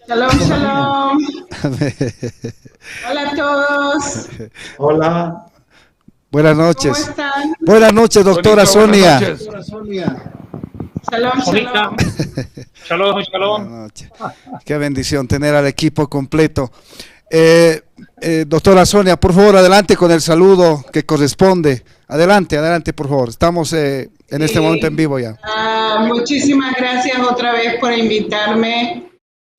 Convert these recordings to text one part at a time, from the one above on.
Shalom, shalom. Hola a todos. Hola. Buenas ¿Cómo noches. están? Buenas noches, doctora Sonia. Buenas noches. Shalom, shalom. Shalom, Buenas shalom. noches. Qué bendición tener al equipo completo. Doctora Sonia, por favor, adelante con el saludo que corresponde. Adelante, por favor. Estamos en este momento en vivo ya. Muchísimas gracias otra vez por invitarme.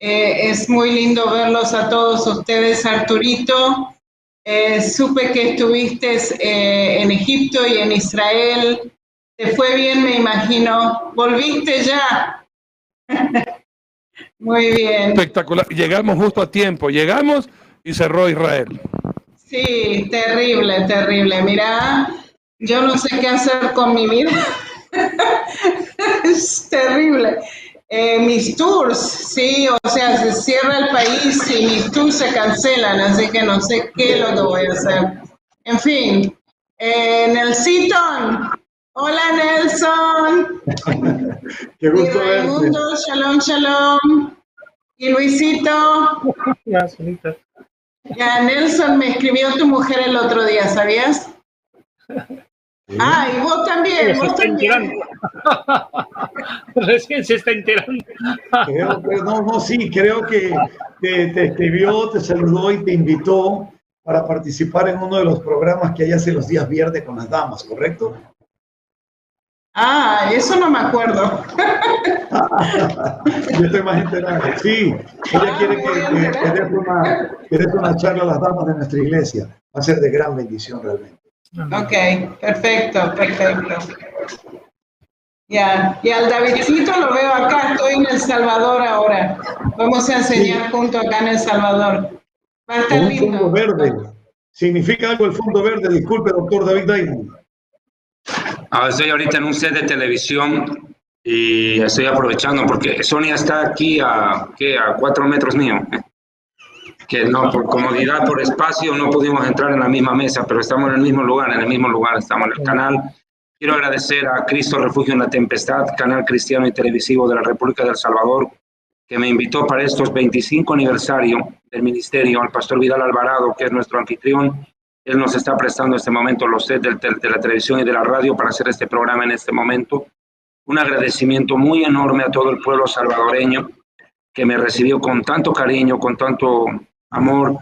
Es muy lindo verlos a todos ustedes, Arturito. Supe que estuviste en Egipto y en Israel. Te fue bien, me imagino. ¿Volviste ya? Muy bien. Espectacular. Llegamos justo a tiempo. Llegamos y cerró Israel. Sí, terrible, terrible. Mira, yo no sé qué hacer con mi vida. Es terrible. Mis tours, sí, o sea, se cierra el país y mis tours se cancelan, así que no sé qué es lo que voy a hacer. En fin, Nelsito, hola Nelson, Qué y gusto verte. Raimundo, shalom, shalom, y Luisito. Ya, solita. Ya, Nelson, me escribió tu mujer el otro día, ¿sabías? Sí. Ah, y vos también, Se vos está también. enterando. Recién se está enterando. Creo que te escribió, te saludó y te invitó para participar en uno de los programas que hay hace los días viernes con las damas, ¿correcto? Ah, eso no me acuerdo. Yo estoy más enterado. Sí, ella quiere que des una charla a las damas de nuestra iglesia. Va a ser de gran bendición realmente. Ok, perfecto, perfecto. Ya, y al Davidcito lo veo acá, estoy en El Salvador ahora. Vamos a enseñar juntos acá en El Salvador. Va a estar Con un fondo lindo. verde. ¿Significa algo el fondo verde? Disculpe, doctor David Diamond. Estoy ahorita en un set de televisión y estoy aprovechando porque Sonia está aquí a 4 metros mío. Que no, por comodidad, por espacio, no pudimos entrar en la misma mesa, pero estamos en el mismo lugar, estamos en el canal. Quiero agradecer a Cristo Refugio en la Tempestad, canal cristiano y televisivo de la República de El Salvador, que me invitó para estos 25 aniversario del ministerio, al pastor Vidal Alvarado, que es nuestro anfitrión. Él nos está prestando en este momento los sets de la televisión y de la radio para hacer este programa en este momento. Un agradecimiento muy enorme a todo el pueblo salvadoreño que me recibió con tanto cariño, con tanto amor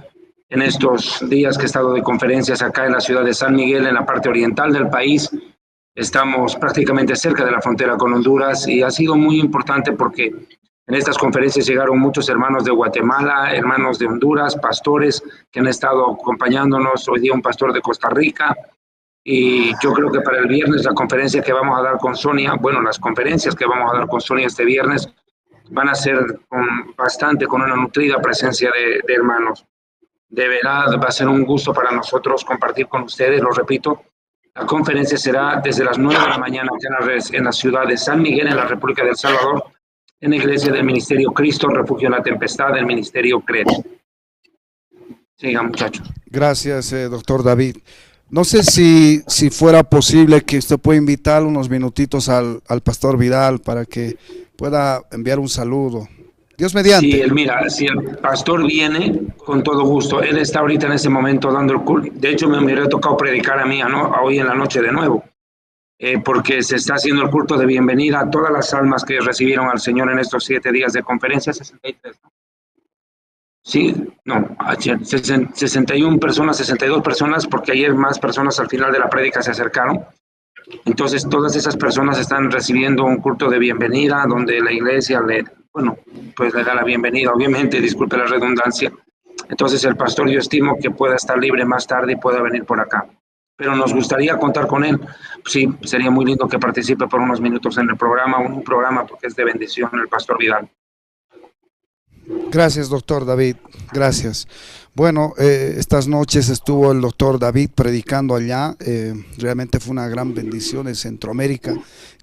en estos días que he estado de conferencias acá en la ciudad de San Miguel, en la parte oriental del país. Estamos prácticamente cerca de la frontera con Honduras y ha sido muy importante porque en estas conferencias llegaron muchos hermanos de Guatemala, hermanos de Honduras, pastores que han estado acompañándonos, hoy día un pastor de Costa Rica, y yo creo que para el viernes la conferencia que vamos a dar con Sonia, bueno, las conferencias que vamos a dar con Sonia este viernes van a ser con una nutrida presencia de hermanos. De verdad va a ser un gusto para nosotros compartir con ustedes, lo repito. La conferencia será desde las 9 de la mañana en la ciudad de San Miguel, en la República de El Salvador, en la iglesia del Ministerio Cristo Refugio en la Tempestad, del Ministerio CRED. Sigan, muchachos. Gracias, doctor David. No sé si fuera posible que usted pueda invitar unos minutitos al pastor Vidal para que pueda enviar un saludo. Dios mediante. Sí, mira, si el pastor viene, con todo gusto. Él está ahorita en ese momento dando el culto. De hecho, me hubiera tocado predicar a mí, ¿no? Hoy en la noche de nuevo, porque se está haciendo el culto de bienvenida a todas las almas que recibieron al Señor en estos 7 días de conferencia. 63, ¿no? Sí, no, 61 personas, 62 personas, porque ayer más personas al final de la prédica se acercaron. Entonces, todas esas personas están recibiendo un culto de bienvenida, donde la iglesia le da la bienvenida, obviamente, disculpe la redundancia. Entonces, el pastor, yo estimo que pueda estar libre más tarde y pueda venir por acá. Pero nos gustaría contar con él. Sí, sería muy lindo que participe por unos minutos en el programa, un programa porque es de bendición el pastor Vidal. Gracias, doctor David, gracias. Bueno, estas noches estuvo el doctor David predicando allá, realmente fue una gran bendición en Centroamérica.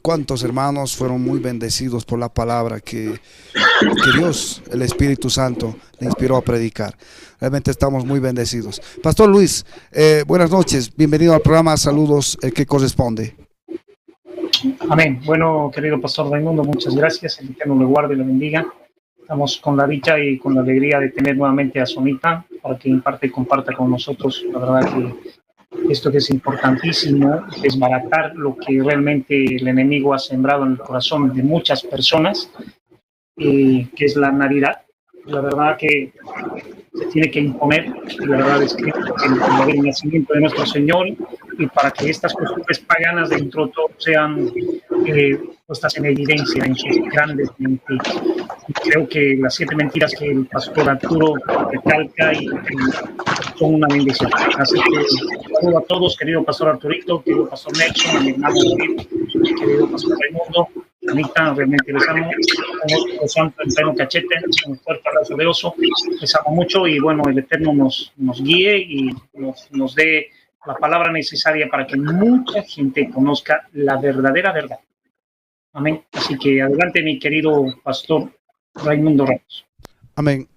Cuántos hermanos fueron muy bendecidos por la palabra que Dios, el Espíritu Santo, le inspiró a predicar. Realmente estamos muy bendecidos. Pastor Luis, buenas noches, bienvenido al programa, saludos, que corresponde. Amén. Bueno, querido pastor Raimundo, muchas gracias. El Eterno le guarde y le bendiga. Estamos con la dicha y con la alegría de tener nuevamente a Sonita para que en parte comparta con nosotros. La verdad que esto que es importantísimo, desbaratar lo que realmente el enemigo ha sembrado en el corazón de muchas personas, que es la Navidad. La verdad que se tiene que imponer, la verdad es que el nacimiento de nuestro Señor, y para que estas costumbres paganas dentro de todo sean puestas en evidencia en sus grandes mentiras. Y creo que las 7 mentiras que el pastor Arturo recalca y son una bendición. Así que saludo a todos, querido pastor Arturito, querido pastor Nelson, a mi hermano David, querido pastor Raimundo, Anita, realmente les amo, los santos en pleno cachete, un fuerte abrazo de oso, les amo mucho y bueno, el Eterno nos guíe y nos dé la palabra necesaria para que mucha gente conozca la verdadera verdad. Amén. Así que adelante, mi querido pastor Raimundo Ramos. Amén.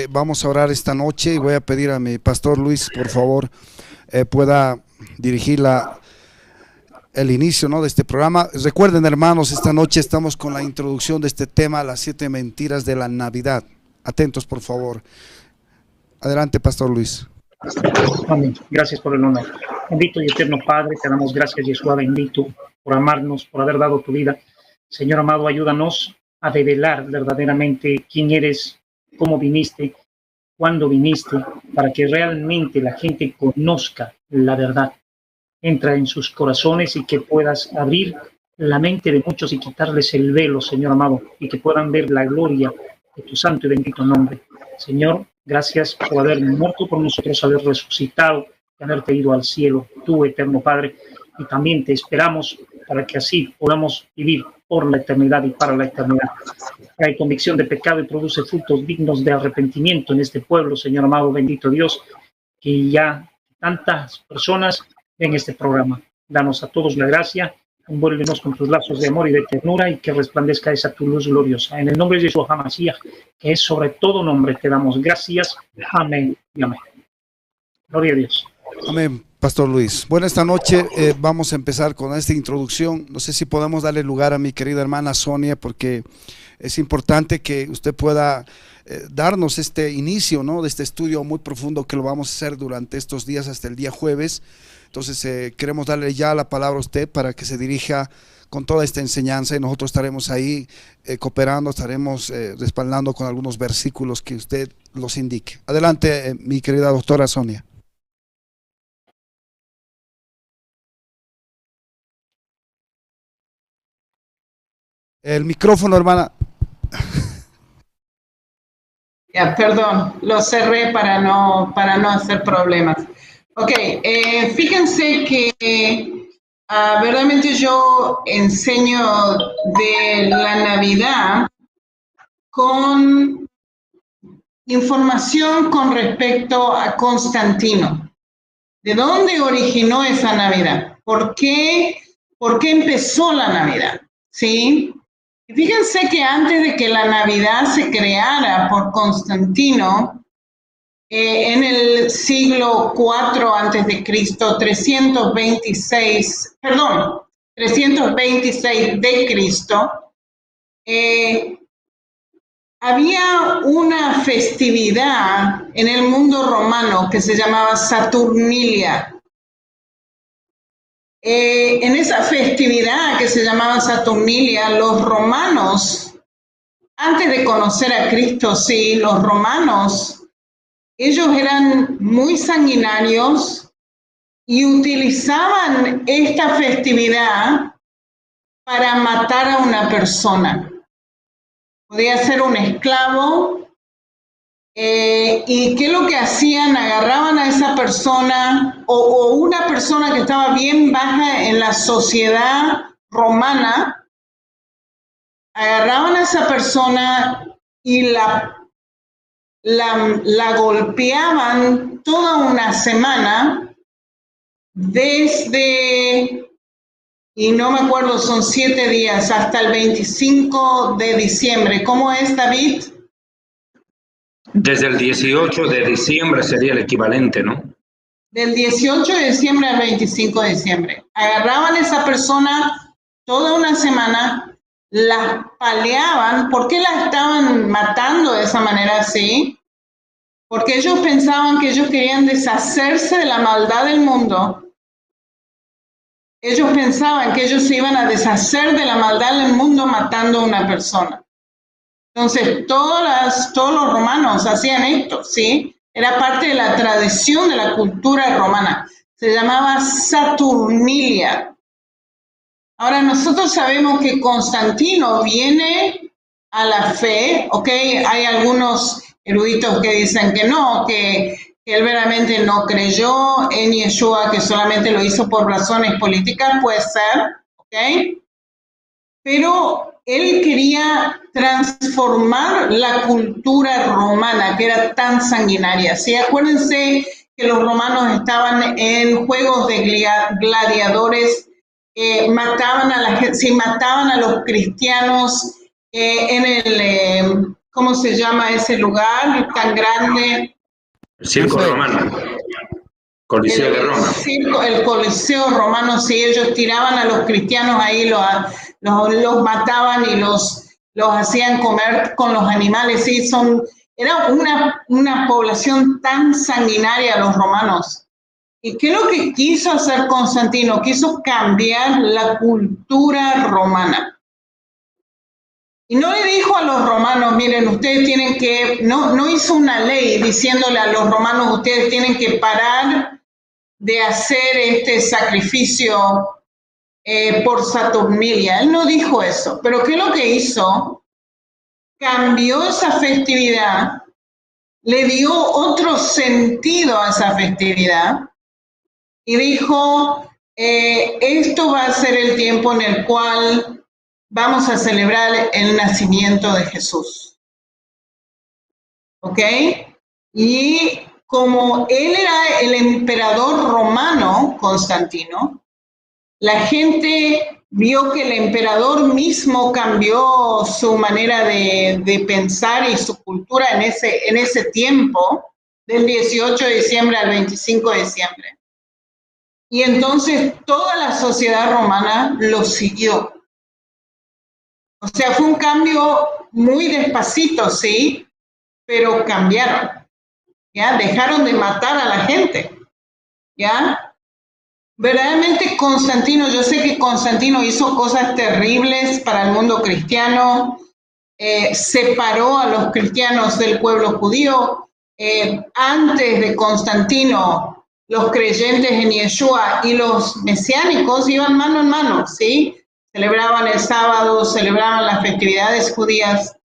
Vamos a orar esta noche y voy a pedir a mi pastor Luis, por favor, pueda dirigir el inicio, ¿no?, de este programa. Recuerden, hermanos, esta noche estamos con la introducción de este tema, las 7 mentiras de la Navidad. Atentos, por favor. Adelante, pastor Luis. Amén. Gracias por el honor. Bendito y eterno Padre, te damos gracias, Yeshua bendito, por amarnos, por haber dado tu vida. Señor amado, ayúdanos a develar verdaderamente quién eres, cómo viniste, cuándo viniste, para que realmente la gente conozca la verdad. Entra en sus corazones y que puedas abrir la mente de muchos y quitarles el velo, Señor amado, y que puedan ver la gloria de tu santo y bendito nombre. Señor, gracias por haber muerto por nosotros, haber resucitado y haberte ido al cielo, tú, eterno Padre, y también te esperamos para que así podamos vivir por la eternidad y para la eternidad. Hay convicción de pecado y produce frutos dignos de arrepentimiento en este pueblo, Señor amado, bendito Dios, que ya tantas personas ven este programa. Danos a todos la gracia, envuélvenos con tus lazos de amor y de ternura y que resplandezca esa tu luz gloriosa. En el nombre de Yeshua HaMashiach, que es sobre todo nombre, te damos gracias. Amén y amén. Gloria a Dios. Amén, pastor Luis. Bueno, esta noche vamos a empezar con esta introducción. No sé si podemos darle lugar a mi querida hermana Sonia, porque es importante que usted pueda darnos este inicio, ¿no?, de este estudio muy profundo que lo vamos a hacer durante estos días hasta el día jueves. Entonces queremos darle ya la palabra a usted para que se dirija con toda esta enseñanza y nosotros estaremos ahí cooperando, estaremos respaldando con algunos versículos que usted los indique. Adelante, mi querida doctora Sonia. El micrófono, hermana. Ya, perdón, lo cerré para no hacer problemas. Ok, fíjense que verdaderamente yo enseño de la Navidad con información con respecto a Constantino. ¿De dónde originó esa Navidad? ¿Por qué empezó la Navidad? ¿Sí? Y fíjense que antes de que la Navidad se creara por Constantino, en el siglo IV antes de Cristo, 326 de Cristo, había una festividad en el mundo romano que se llamaba Saturnilia. En esa festividad que se llamaba Saturnilia, los romanos, antes de conocer a Cristo, sí, los romanos, ellos eran muy sanguinarios y utilizaban esta festividad para matar a una persona. Podía ser un esclavo. ¿Y qué es lo que hacían? Agarraban a esa persona o una persona que estaba bien baja en la sociedad romana, agarraban a esa persona y la golpeaban toda una semana desde, y no me acuerdo, son 7 días, hasta el 25 de diciembre. ¿Cómo es, David? Desde el 18 de diciembre sería el equivalente, ¿no? Del 18 de diciembre al 25 de diciembre. Agarraban a esa persona toda una semana, las paleaban. ¿Por qué las estaban matando de esa manera así? Porque ellos pensaban que ellos querían deshacerse de la maldad del mundo. Ellos pensaban que ellos se iban a deshacer de la maldad del mundo matando a una persona. Entonces, todos los romanos hacían esto, ¿sí? Era parte de la tradición de la cultura romana. Se llamaba Saturnilia. Ahora, nosotros sabemos que Constantino viene a la fe, ¿ok? Hay algunos eruditos que dicen que no, que él verdaderamente no creyó en Yeshua, que solamente lo hizo por razones políticas, puede ser, ¿ok? Pero él quería transformar la cultura romana, que era tan sanguinaria. ¿Sí? Acuérdense que los romanos estaban en juegos de gladiadores, mataban a la gente, sí, mataban a los cristianos en el, ¿cómo se llama ese lugar tan grande? El circo romano. Coliseo de Roma. El Coliseo romano, sí, ellos tiraban a los cristianos ahí, los mataban y los hacían comer con los animales, sí, era una población tan sanguinaria los romanos. ¿Y qué es lo que quiso hacer Constantino? Quiso cambiar la cultura romana. Y no le dijo a los romanos, miren, ustedes tienen que, no hizo una ley diciéndole a los romanos, ustedes tienen que parar de hacer este sacrificio por Saturnilia. Él no dijo eso, pero ¿qué es lo que hizo? Cambió esa festividad, le dio otro sentido a esa festividad y dijo, esto va a ser el tiempo en el cual vamos a celebrar el nacimiento de Jesús. ¿Ok? Y como él era el emperador romano, Constantino, la gente vio que el emperador mismo cambió su manera de pensar y su cultura en ese tiempo, del 18 de diciembre al 25 de diciembre. Y entonces toda la sociedad romana lo siguió. O sea, fue un cambio muy despacito, sí, pero cambiaron. ¿Ya? Dejaron de matar a la gente. ¿Ya? Verdaderamente Constantino, yo sé que Constantino hizo cosas terribles para el mundo cristiano, separó a los cristianos del pueblo judío. Antes de Constantino, los creyentes en Yeshua y los mesiánicos iban mano en mano, ¿sí? Celebraban el sábado, celebraban las festividades judías.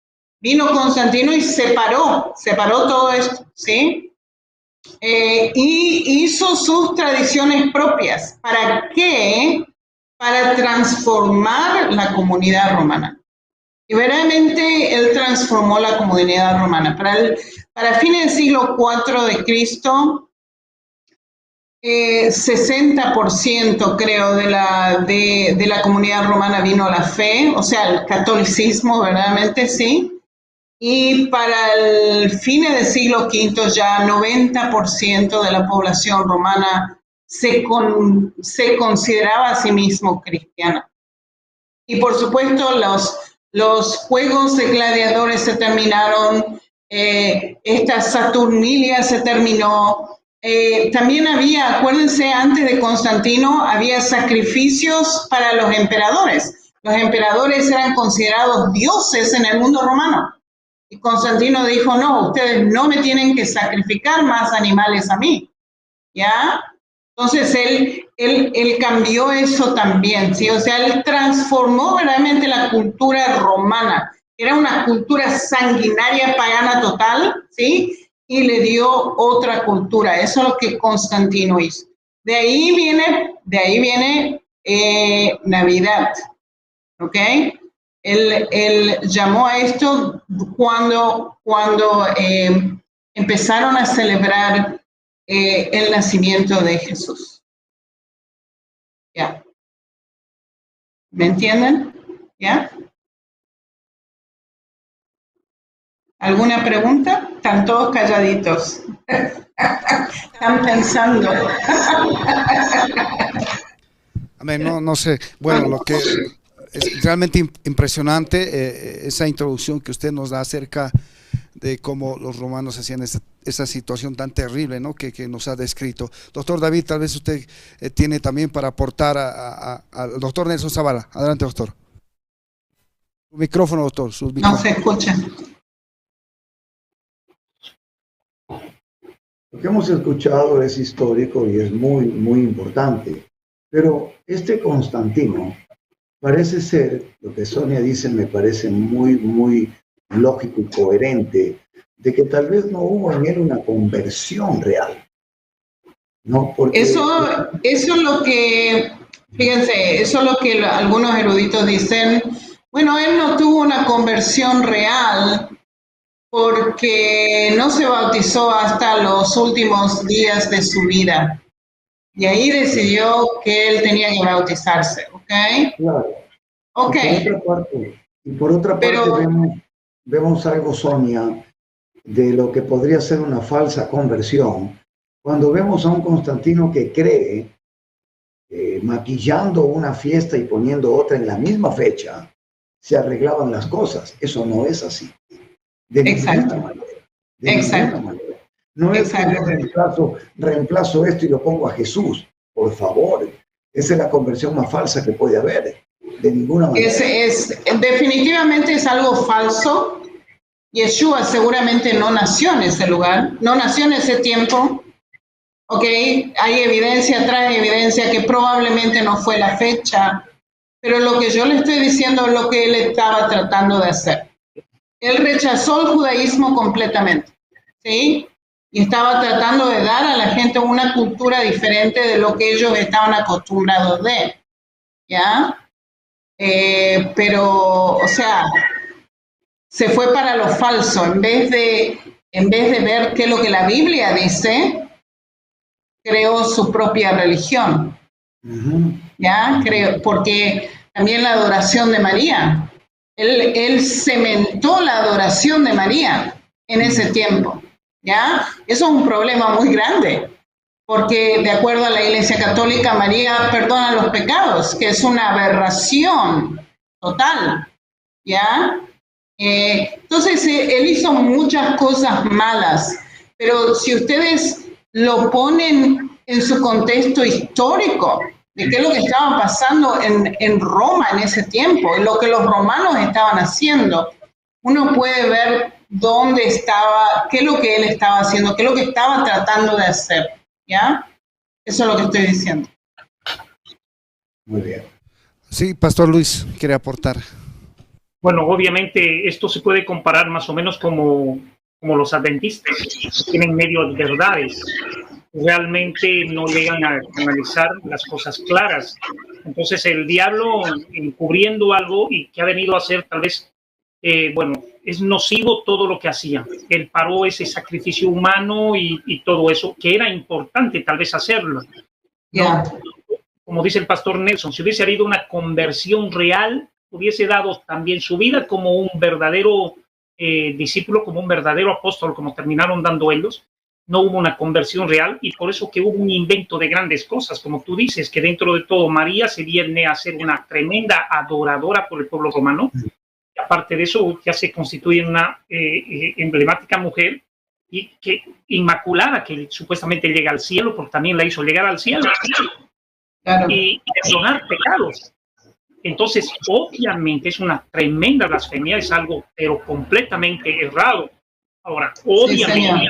Vino Constantino y separó todo esto, ¿sí? Y hizo sus tradiciones propias. ¿Para qué? Para transformar la comunidad romana. Y verdaderamente él transformó la comunidad romana. Para fines del siglo IV de Cristo, 60% creo de la comunidad romana vino a la fe, o sea, el catolicismo verdaderamente sí. Y para el fines del siglo V ya 90% de la población romana se consideraba a sí mismo cristiana. Y por supuesto los juegos de gladiadores se terminaron, esta Saturnilia se terminó. También había, acuérdense, antes de Constantino había sacrificios para los emperadores. Los emperadores eran considerados dioses en el mundo romano. Y Constantino dijo, no, ustedes no me tienen que sacrificar más animales a mí, ¿ya? Entonces él cambió eso también, ¿sí? O sea, él transformó verdaderamente la cultura romana. Era una cultura sanguinaria, pagana total, ¿sí? Y le dio otra cultura. Eso es lo que Constantino hizo. De ahí viene Navidad, ¿ok? Él llamó a esto cuando empezaron a celebrar el nacimiento de Jesús. ¿Ya? ¿Me entienden? ¿Ya? ¿Alguna pregunta? Están todos calladitos. Están pensando. Amén, no sé. Bueno, es realmente impresionante esa introducción que usted nos da acerca de cómo los romanos hacían esa situación tan terrible, ¿no? que nos ha descrito. Doctor David, tal vez usted tiene también para aportar al doctor Nelson Zavala. Adelante, doctor. Su micrófono, doctor. No se escucha. Lo que hemos escuchado es histórico y es muy, muy importante. Pero este Constantino parece ser, lo que Sonia dice me parece muy, muy lógico y coherente, de que tal vez no hubo en él una conversión real. ¿No? Porque eso es lo que, fíjense, eso es lo que algunos eruditos dicen. Bueno, él no tuvo una conversión real porque no se bautizó hasta los últimos días de su vida. Y ahí decidió que él tenía que bautizarse, ¿ok? Claro. Ok. Y por otra parte vemos algo, Sonia, de lo que podría ser una falsa conversión. Cuando vemos a un Constantino que cree, maquillando una fiesta y poniendo otra en la misma fecha, se arreglaban las cosas. Eso no es así. De ninguna manera. De ninguna manera. No es que yo reemplazo esto y lo pongo a Jesús. Por favor. Esa es la conversión más falsa que puede haber. De ninguna manera. Definitivamente es algo falso. Yeshua seguramente no nació en ese lugar, no nació en ese tiempo. Ok, hay evidencia, trae evidencia que probablemente no fue la fecha, pero lo que yo le estoy diciendo es lo que él estaba tratando de hacer. Él rechazó el judaísmo completamente, ¿sí? Y estaba tratando de dar a la gente una cultura diferente de lo que ellos estaban acostumbrados de, ¿ya? Pero, o sea, se fue para lo falso, en vez de ver qué es lo que la Biblia dice, creó su propia religión. ¿Ya? Porque también la adoración de María, él cementó la adoración de María en ese tiempo, ¿ya? Eso es un problema muy grande, porque de acuerdo a la Iglesia Católica, María perdona los pecados, que es una aberración total, ¿ya? Entonces, él hizo muchas cosas malas, pero si ustedes lo ponen en su contexto histórico, de qué es lo que estaba pasando en Roma en ese tiempo, en lo que los romanos estaban haciendo, uno puede ver dónde estaba, qué es lo que él estaba haciendo, qué es lo que estaba tratando de hacer, ¿ya? Eso es lo que estoy diciendo. Muy bien. Sí, Pastor Luis, quiere aportar. Bueno, obviamente esto se puede comparar más o menos como los adventistas, tienen medio verdades, realmente no llegan a analizar las cosas claras. Entonces el diablo encubriendo algo y que ha venido a hacer tal vez, bueno, es nocivo todo lo que hacía. Él paró ese sacrificio humano y todo eso, que era importante tal vez hacerlo. Yeah. No, como dice el pastor Nelson, si hubiese habido una conversión real, hubiese dado también su vida como un verdadero discípulo, como un verdadero apóstol, como terminaron dando ellos. No hubo una conversión real y por eso que hubo un invento de grandes cosas, como tú dices, que dentro de todo María se viene a ser una tremenda adoradora por el pueblo romano. Y aparte de eso, ya se constituye una emblemática mujer y que inmaculada, que supuestamente llega al cielo, porque también la hizo llegar al cielo. Claro. Y perdonar pecados. Entonces, obviamente es una tremenda blasfemia, es algo pero completamente errado. Ahora, obviamente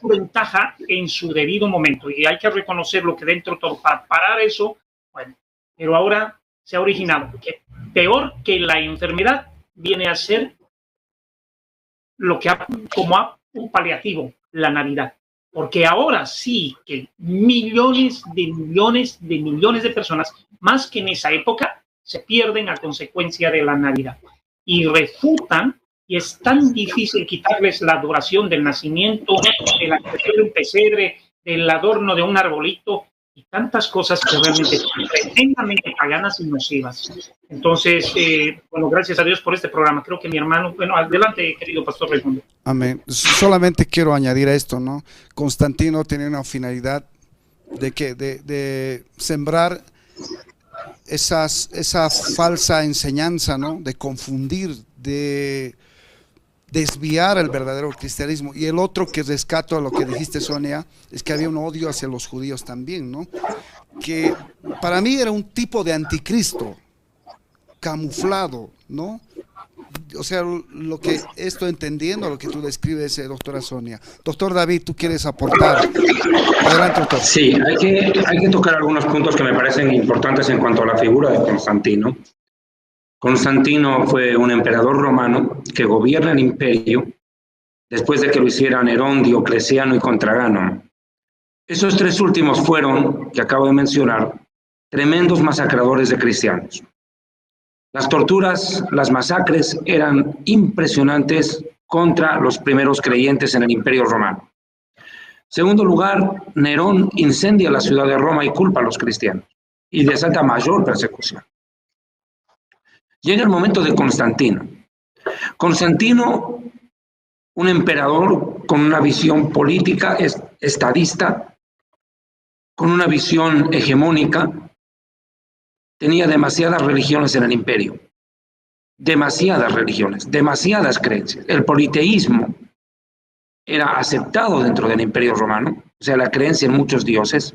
sí, ventaja en su debido momento y hay que reconocer lo que dentro de todo para parar eso, bueno, pero ahora se ha originado que peor que la enfermedad viene a ser lo que como un paliativo, la Navidad. Porque ahora sí que millones de personas, más que en esa época, se pierden a consecuencia de la Navidad. Y refutan, y es tan difícil quitarles la adoración del nacimiento, de la creación de un pesebre, del adorno de un arbolito, y tantas cosas que realmente son tremendamente paganas y nocivas. Entonces, bueno, gracias a Dios por este programa. Creo que mi hermano, bueno, adelante, querido pastor Raimundo. Amén. Solamente quiero añadir a esto, ¿no? Constantino tenía una finalidad de sembrar esa falsa enseñanza, ¿no? De confundir, de desviar el verdadero cristianismo. Y el otro que rescato a lo que dijiste, Sonia, es que había un odio hacia los judíos también, ¿no? Que para mí era un tipo de anticristo camuflado, ¿no? O sea, lo que estoy entendiendo, lo que tú describes, doctora Sonia. Doctor David, ¿tú quieres aportar? Adelante, doctor. Sí, hay que tocar algunos puntos que me parecen importantes en cuanto a la figura de Constantino. Constantino fue un emperador romano que gobierna el imperio después de que lo hiciera Nerón, Diocleciano y Contragano. Esos tres últimos fueron, que acabo de mencionar, tremendos masacradores de cristianos. Las torturas, las masacres eran impresionantes contra los primeros creyentes en el Imperio Romano. Segundo lugar, Nerón incendia la ciudad de Roma y culpa a los cristianos y desata mayor persecución. Llega el momento de Constantino. Constantino, un emperador con una visión política estadista, con una visión hegemónica, tenía demasiadas religiones en el imperio, demasiadas religiones, demasiadas creencias. El politeísmo era aceptado dentro del imperio romano, o sea, la creencia en muchos dioses,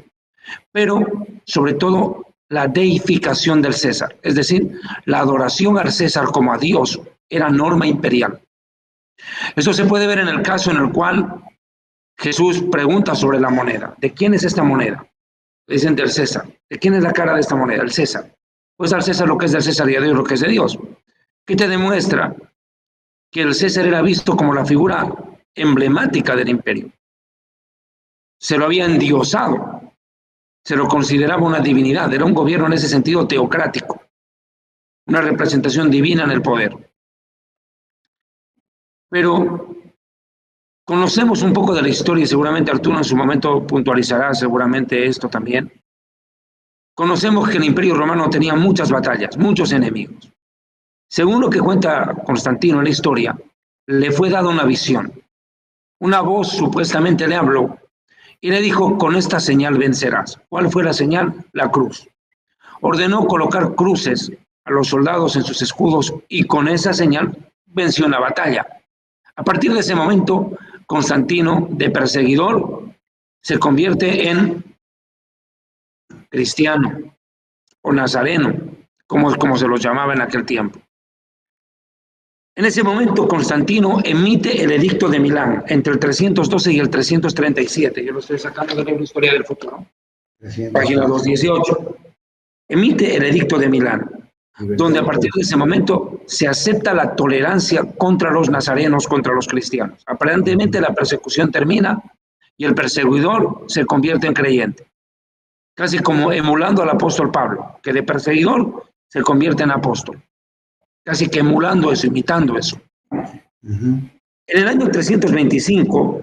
pero sobre todo la deificación del César, es decir, la adoración al César como a Dios era norma imperial. Esto se puede ver en el caso en el cual Jesús pregunta sobre la moneda. ¿De quién es esta moneda? Dicen del César. ¿De quién es la cara de esta moneda? El César. Pues al César lo que es del César y a Dios lo que es de Dios. ¿Qué te demuestra? Que el César era visto como la figura emblemática del imperio. Se lo había endiosado. Se lo consideraba una divinidad. Era un gobierno en ese sentido teocrático. Una representación divina en el poder. Pero conocemos un poco de la historia y seguramente Arturo en su momento puntualizará seguramente esto también. Conocemos que el Imperio Romano tenía muchas batallas, muchos enemigos. Según lo que cuenta Constantino en la historia, le fue dada una visión. Una voz supuestamente le habló y le dijo, con esta señal vencerás. ¿Cuál fue la señal? La cruz. Ordenó colocar cruces a los soldados en sus escudos y con esa señal venció la batalla. A partir de ese momento, Constantino, de perseguidor, se convierte en cristiano o nazareno, como se los llamaba en aquel tiempo. En ese momento, Constantino emite el Edicto de Milán entre el 312 y el 337. Yo lo estoy sacando del libro Historia del Futuro, página 218. Emite el Edicto de Milán, donde a partir de ese momento se acepta la tolerancia contra los nazarenos, contra los cristianos. Aparentemente la persecución termina y el perseguidor se convierte en creyente. Casi como emulando al apóstol Pablo, que de perseguidor se convierte en apóstol. Casi que emulando eso, imitando eso. En el año 325,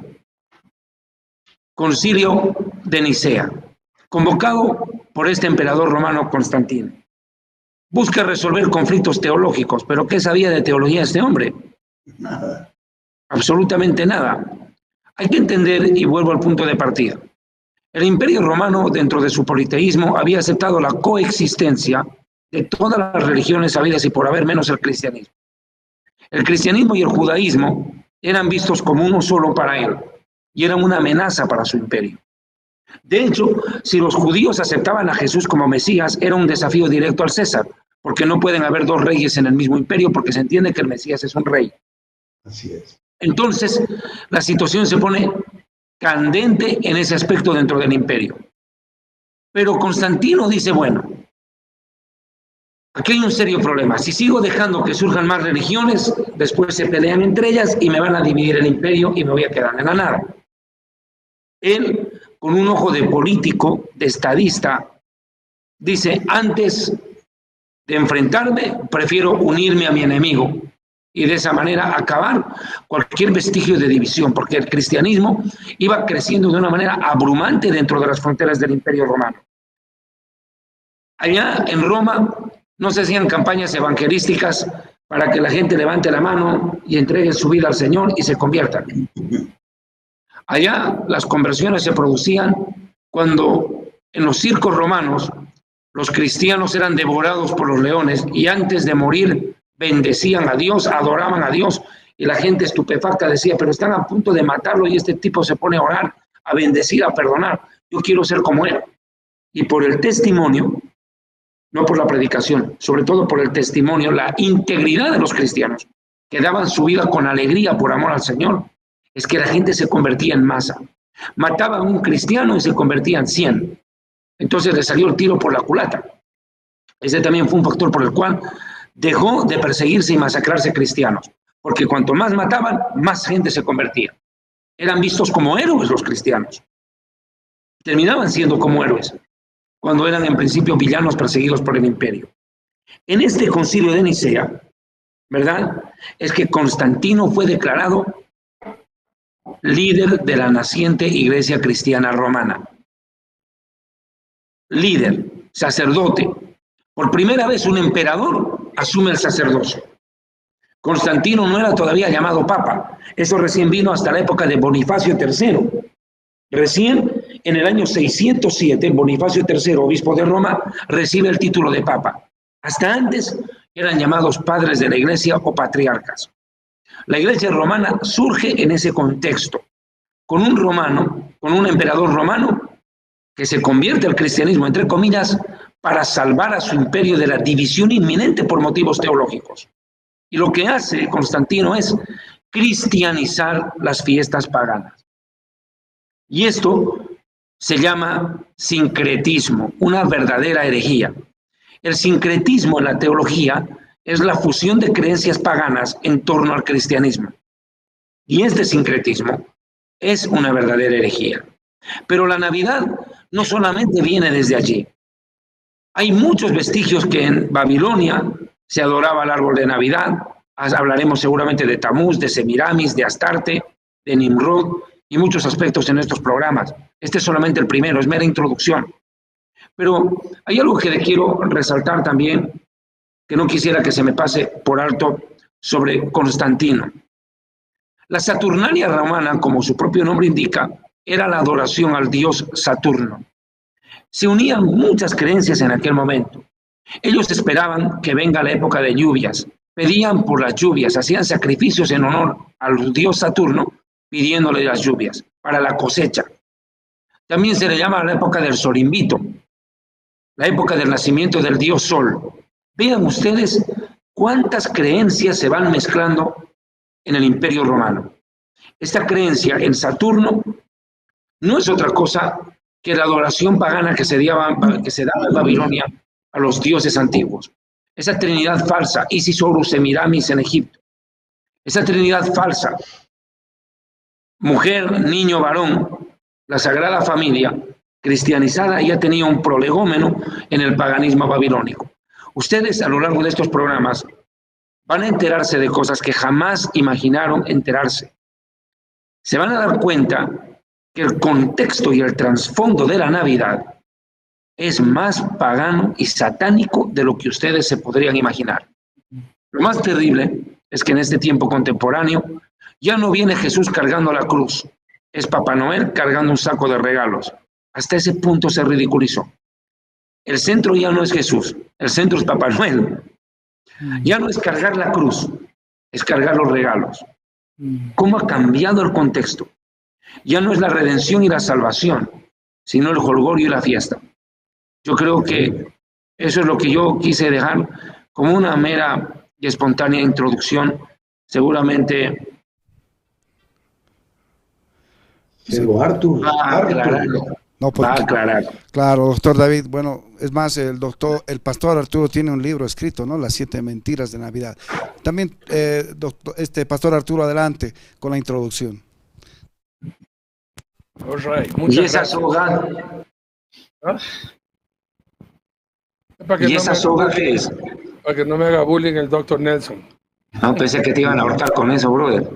Concilio de Nicea, convocado por este emperador romano Constantino. Busca resolver conflictos teológicos, pero ¿qué sabía de teología este hombre? Nada. Absolutamente nada. Hay que entender, y vuelvo al punto de partida, el Imperio Romano, dentro de su politeísmo, había aceptado la coexistencia de todas las religiones habidas y por haber, menos el cristianismo. El cristianismo y el judaísmo eran vistos como uno solo para él, y eran una amenaza para su imperio. De hecho, si los judíos aceptaban a Jesús como Mesías, era un desafío directo al César, porque no pueden haber dos reyes en el mismo imperio, porque se entiende que el Mesías es un rey. Así es. Entonces, la situación se pone candente en ese aspecto dentro del imperio. Pero Constantino dice, bueno, aquí hay un serio problema. Si sigo dejando que surjan más religiones, después se pelean entre ellas y me van a dividir el imperio y me voy a quedar en la nada. Él, con un ojo de político, de estadista, dice, antes de enfrentarme, prefiero unirme a mi enemigo y de esa manera acabar cualquier vestigio de división, porque el cristianismo iba creciendo de una manera abrumante dentro de las fronteras del Imperio Romano. Allá en Roma no se hacían campañas evangelísticas para que la gente levante la mano y entregue su vida al Señor y se conviertan. Allá las conversiones se producían cuando en los circos romanos los cristianos eran devorados por los leones y antes de morir bendecían a Dios, adoraban a Dios, y la gente estupefacta decía, pero están a punto de matarlo y este tipo se pone a orar, a bendecir, a perdonar. Yo quiero ser como él. Y por el testimonio, no por la predicación, sobre todo por el testimonio, la integridad de los cristianos, que daban su vida con alegría por amor al Señor, es que la gente se convertía en masa. Mataban a un cristiano y se convertían 100. Entonces le salió el tiro por la culata. Ese también fue un factor por el cual dejó de perseguirse y masacrarse cristianos, porque cuanto más mataban, más gente se convertía. Eran vistos como héroes los cristianos. Terminaban siendo como héroes, cuando eran en principio villanos perseguidos por el imperio. En este concilio de Nicea, ¿verdad?, es que Constantino fue declarado líder de la naciente iglesia cristiana romana. Líder, sacerdote. Por primera vez un emperador asume el sacerdocio. Constantino no era todavía llamado papa. Eso recién vino hasta la época de Bonifacio III. Recién en el año 607, Bonifacio III, obispo de Roma, recibe el título de papa. Hasta antes eran llamados padres de la iglesia o patriarcas. La iglesia romana surge en ese contexto, con un romano, con un emperador romano que se convierte al cristianismo, entre comillas, para salvar a su imperio de la división inminente por motivos teológicos. Y lo que hace Constantino es cristianizar las fiestas paganas. Y esto se llama sincretismo, una verdadera herejía. El sincretismo en la teología es la fusión de creencias paganas en torno al cristianismo. Y este sincretismo es una verdadera herejía. Pero la Navidad no solamente viene desde allí. Hay muchos vestigios que en Babilonia se adoraba el árbol de Navidad. Hablaremos seguramente de Tamuz, de Semiramis, de Astarte, de Nimrod y muchos aspectos en estos programas. Este es solamente el primero, es mera introducción. Pero hay algo que le quiero resaltar también, que no quisiera que se me pase por alto, sobre Constantino. La Saturnalia romana, como su propio nombre indica, era la adoración al dios Saturno. Se unían muchas creencias en aquel momento. Ellos esperaban que venga la época de lluvias, pedían por las lluvias, hacían sacrificios en honor al dios Saturno, pidiéndole las lluvias para la cosecha. También se le llama la época del Sorimbito, la época del nacimiento del dios Sol. Vean ustedes cuántas creencias se van mezclando en el Imperio Romano. Esta creencia en Saturno no es otra cosa que la adoración pagana que se daba en Babilonia a los dioses antiguos. Esa trinidad falsa, Isis, Horus, Semiramis en Egipto. Esa trinidad falsa, mujer, niño, varón, la Sagrada Familia, cristianizada, ya tenía un prolegómeno en el paganismo babilónico. Ustedes a lo largo de estos programas van a enterarse de cosas que jamás imaginaron enterarse. Se van a dar cuenta que el contexto y el trasfondo de la Navidad es más pagano y satánico de lo que ustedes se podrían imaginar. Lo más terrible es que en este tiempo contemporáneo ya no viene Jesús cargando la cruz, es Papá Noel cargando un saco de regalos. Hasta ese punto se ridiculizó. El centro ya no es Jesús, el centro es Papá Noel. Ya no es cargar la cruz, es cargar los regalos. ¿Cómo ha cambiado el contexto? Ya no es la redención y la salvación, sino el jolgorio y la fiesta. Yo creo que eso es lo que yo quise dejar como una mera y espontánea introducción. Seguramente Artur. No, porque, claro, doctor David, bueno, es más, el pastor Arturo tiene un libro escrito, ¿no? Las 7 mentiras de Navidad. También, pastor Arturo, adelante con la introducción. Right. Y esa soga. ¿Ah? ¿Y esa soga qué es? Para que no me haga bullying el doctor Nelson. No, pensé que te iban a ahorcar con eso, brother.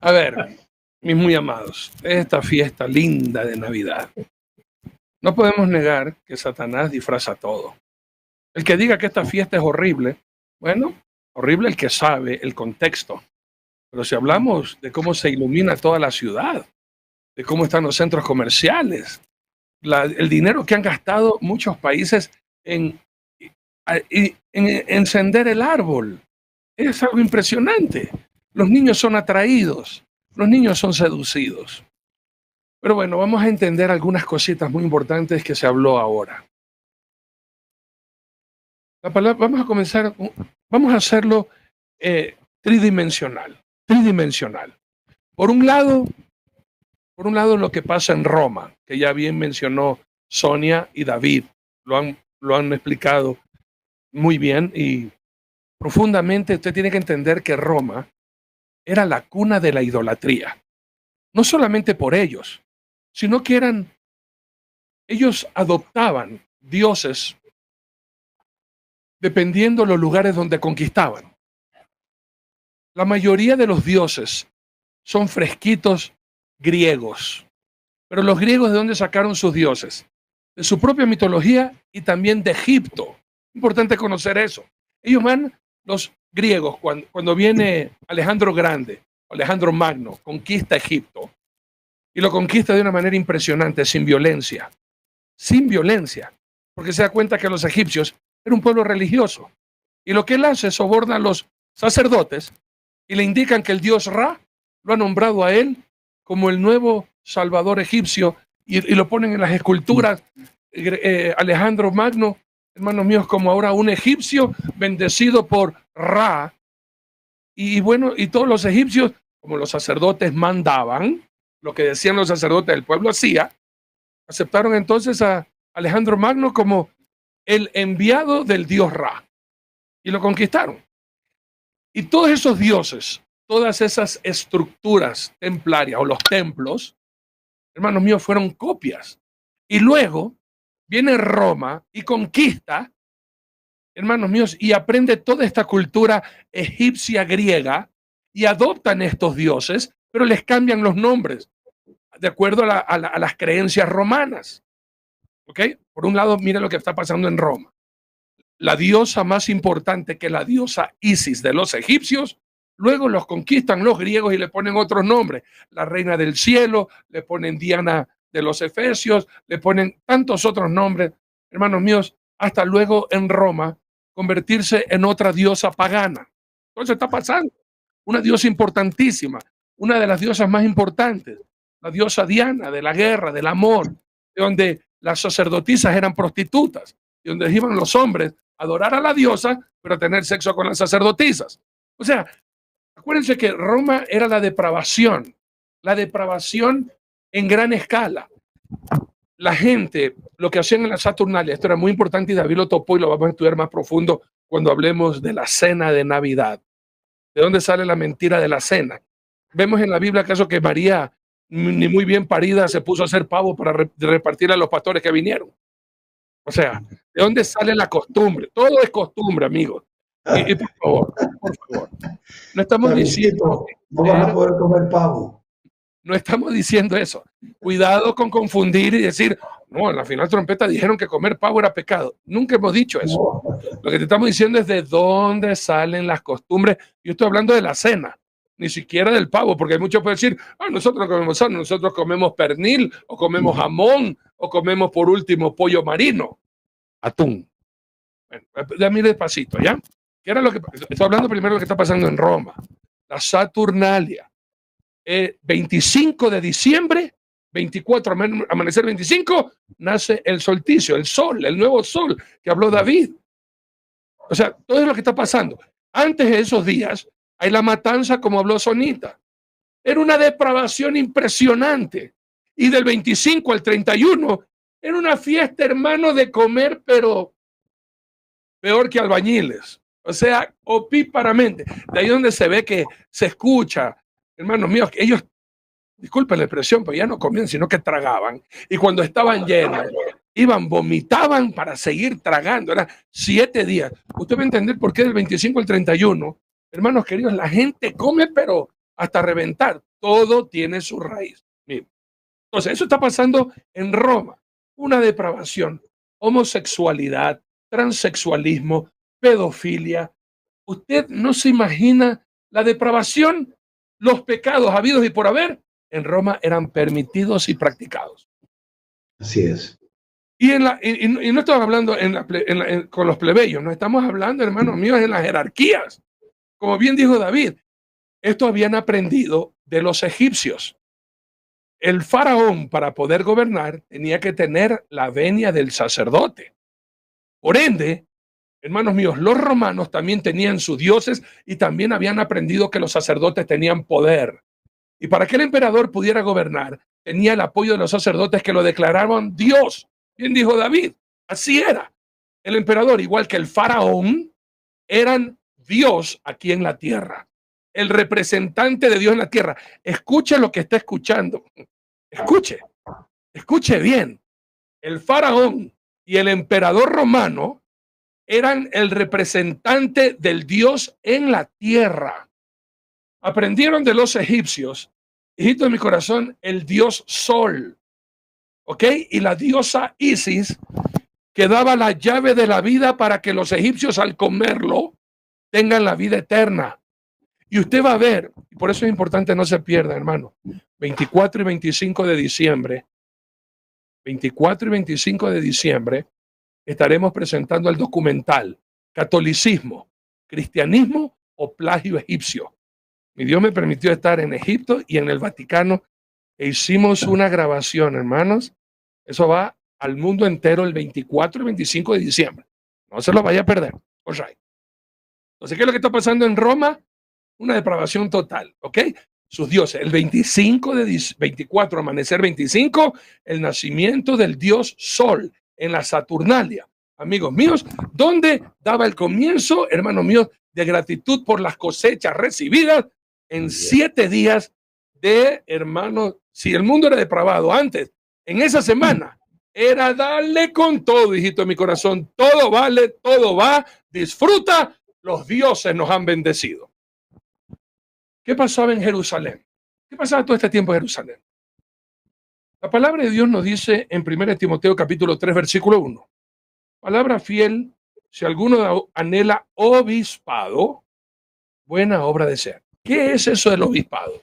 A ver, mis muy amados, esta fiesta linda de Navidad. No podemos negar que Satanás disfraza todo. El que diga que esta fiesta es horrible, bueno, horrible el que sabe el contexto. Pero si hablamos de cómo se ilumina toda la ciudad, de cómo están los centros comerciales, el dinero que han gastado muchos países en encender el árbol. Es algo impresionante. Los niños son atraídos, los niños son seducidos. Pero bueno, vamos a entender algunas cositas muy importantes que se habló ahora. La palabra, vamos a hacerlo tridimensional. Por un lado, lo que pasa en Roma, que ya bien mencionó Sonia y David, lo han explicado muy bien y profundamente. Usted tiene que entender que Roma era la cuna de la idolatría. No solamente por ellos, sino que ellos adoptaban dioses dependiendo los lugares donde conquistaban. La mayoría de los dioses son fresquitos griegos. Pero los griegos, ¿de dónde sacaron sus dioses? De su propia mitología y también de Egipto. Importante conocer eso. Ellos los griegos, cuando viene Alejandro Grande, Alejandro Magno, conquista Egipto. Y lo conquista de una manera impresionante, sin violencia. Sin violencia. Porque se da cuenta que los egipcios eran un pueblo religioso. Y lo que él hace es soborna a los sacerdotes y le indican que el dios Ra lo ha nombrado a él como el nuevo salvador egipcio y lo ponen en las esculturas. Alejandro Magno, hermanos míos, como ahora un egipcio bendecido por Ra. Y bueno, y todos los egipcios, como los sacerdotes mandaban, lo que decían los sacerdotes del pueblo hacía, aceptaron entonces a Alejandro Magno como el enviado del dios Ra y lo conquistaron. Y todos esos dioses, todas esas estructuras templarias o los templos, hermanos míos, fueron copias. Y luego viene Roma y conquista, hermanos míos, y aprende toda esta cultura egipcia griega y adoptan estos dioses, pero les cambian los nombres de acuerdo a las creencias romanas. ¿Ok? Por un lado, mire lo que está pasando en Roma. La diosa más importante, que es la diosa Isis de los egipcios, luego los conquistan los griegos y le ponen otros nombres. La reina del cielo, le ponen Diana de los efesios, le ponen tantos otros nombres, hermanos míos, hasta luego en Roma convertirse en otra diosa pagana. Entonces está pasando. Una diosa importantísima, una de las diosas más importantes, la diosa Diana de la guerra, del amor, de donde las sacerdotisas eran prostitutas, y donde iban los hombres a adorar a la diosa, pero a tener sexo con las sacerdotisas. O sea, acuérdense que Roma era la depravación en gran escala. La gente, lo que hacían en la Saturnalia, esto era muy importante y David lo topó y lo vamos a estudiar más profundo cuando hablemos de la cena de Navidad. ¿De dónde sale la mentira de la cena? Vemos en la Biblia acaso que María, ni muy bien parida, se puso a hacer pavo para repartir a los pastores que vinieron. O sea, ¿de dónde sale la costumbre? Todo es costumbre, amigos. Y por favor, no estamos diciendo... No van a poder comer pavo. No estamos diciendo eso. Cuidado con confundir y decir, no, en la final trompeta dijeron que comer pavo era pecado. Nunca hemos dicho eso. Lo que te estamos diciendo es de dónde salen las costumbres. Yo estoy hablando de la cena, ni siquiera del pavo, porque hay muchos que pueden decir, nosotros no comemos sano, nosotros comemos pernil, o comemos jamón, o comemos por último pollo marino, atún. Bueno, dame despacito, ¿ya? ¿Qué era lo que estoy hablando primero de lo que está pasando en Roma? La Saturnalia. 25 de diciembre, 24, amanecer 25, nace el solsticio, el sol, el nuevo sol que habló David. O sea, todo es lo que está pasando. Antes de esos días, hay la matanza, como habló Sonita. Era una depravación impresionante. Y del 25 al 31, era una fiesta, hermano, de comer, pero peor que albañiles. O sea, opíparamente. De ahí donde se ve que se escucha, hermanos míos, que ellos, disculpen la expresión, pero ya no comían, sino que tragaban. Y cuando estaban llenos, vomitaban para seguir tragando. Eran 7 días. Usted va a entender por qué del 25 al 31, hermanos queridos, la gente come, pero hasta reventar. Todo tiene su raíz. Miren. Entonces, eso está pasando en Roma. Una depravación, homosexualidad, transexualismo, pedofilia. Usted no se imagina la depravación. Los pecados habidos y por haber en Roma eran permitidos y practicados. Así es. Y no estamos hablando con los plebeyos, no estamos hablando, hermanos míos, en las jerarquías. Como bien dijo David, esto habían aprendido de los egipcios. El faraón, para poder gobernar, tenía que tener la venia del sacerdote. Por ende, hermanos míos, los romanos también tenían sus dioses y también habían aprendido que los sacerdotes tenían poder. Y para que el emperador pudiera gobernar, tenía el apoyo de los sacerdotes que lo declaraban Dios. Bien dijo David, así era. El emperador, igual que el faraón, eran Dios aquí en la tierra. El representante de Dios en la tierra. Escuche lo que está escuchando. Escuche bien. El faraón y el emperador romano eran el representante del Dios en la tierra. Aprendieron de los egipcios, hijito de mi corazón, el dios Sol, ¿ok? Y la diosa Isis, que daba la llave de la vida para que los egipcios al comerlo tengan la vida eterna. Y usted va a ver, y por eso es importante no se pierda, hermano, 24 y 25 de diciembre, 24 y 25 de diciembre, estaremos presentando el documental Catolicismo, Cristianismo o Plagio Egipcio. Mi Dios me permitió estar en Egipto y en el Vaticano e hicimos una grabación, hermanos. Eso va al mundo entero el 24 y 25 de diciembre. No se lo vaya a perder. All right. Entonces, ¿qué es lo que está pasando en Roma? Una depravación total, ¿ok? Sus dioses. El 24, amanecer 25, el nacimiento del dios Sol en la Saturnalia. Amigos míos, donde daba el comienzo, hermanos míos, de gratitud por las cosechas recibidas en 7 días de, hermanos, si el mundo era depravado antes, en esa semana, era darle con todo, hijito de mi corazón, todo vale, todo va, disfruta, los dioses nos han bendecido. ¿Qué pasaba en Jerusalén? ¿Qué pasaba todo este tiempo en Jerusalén? La palabra de Dios nos dice en 1 Timoteo capítulo 3, versículo 1. Palabra fiel, si alguno anhela obispado, buena obra de ser. ¿Qué es eso del obispado?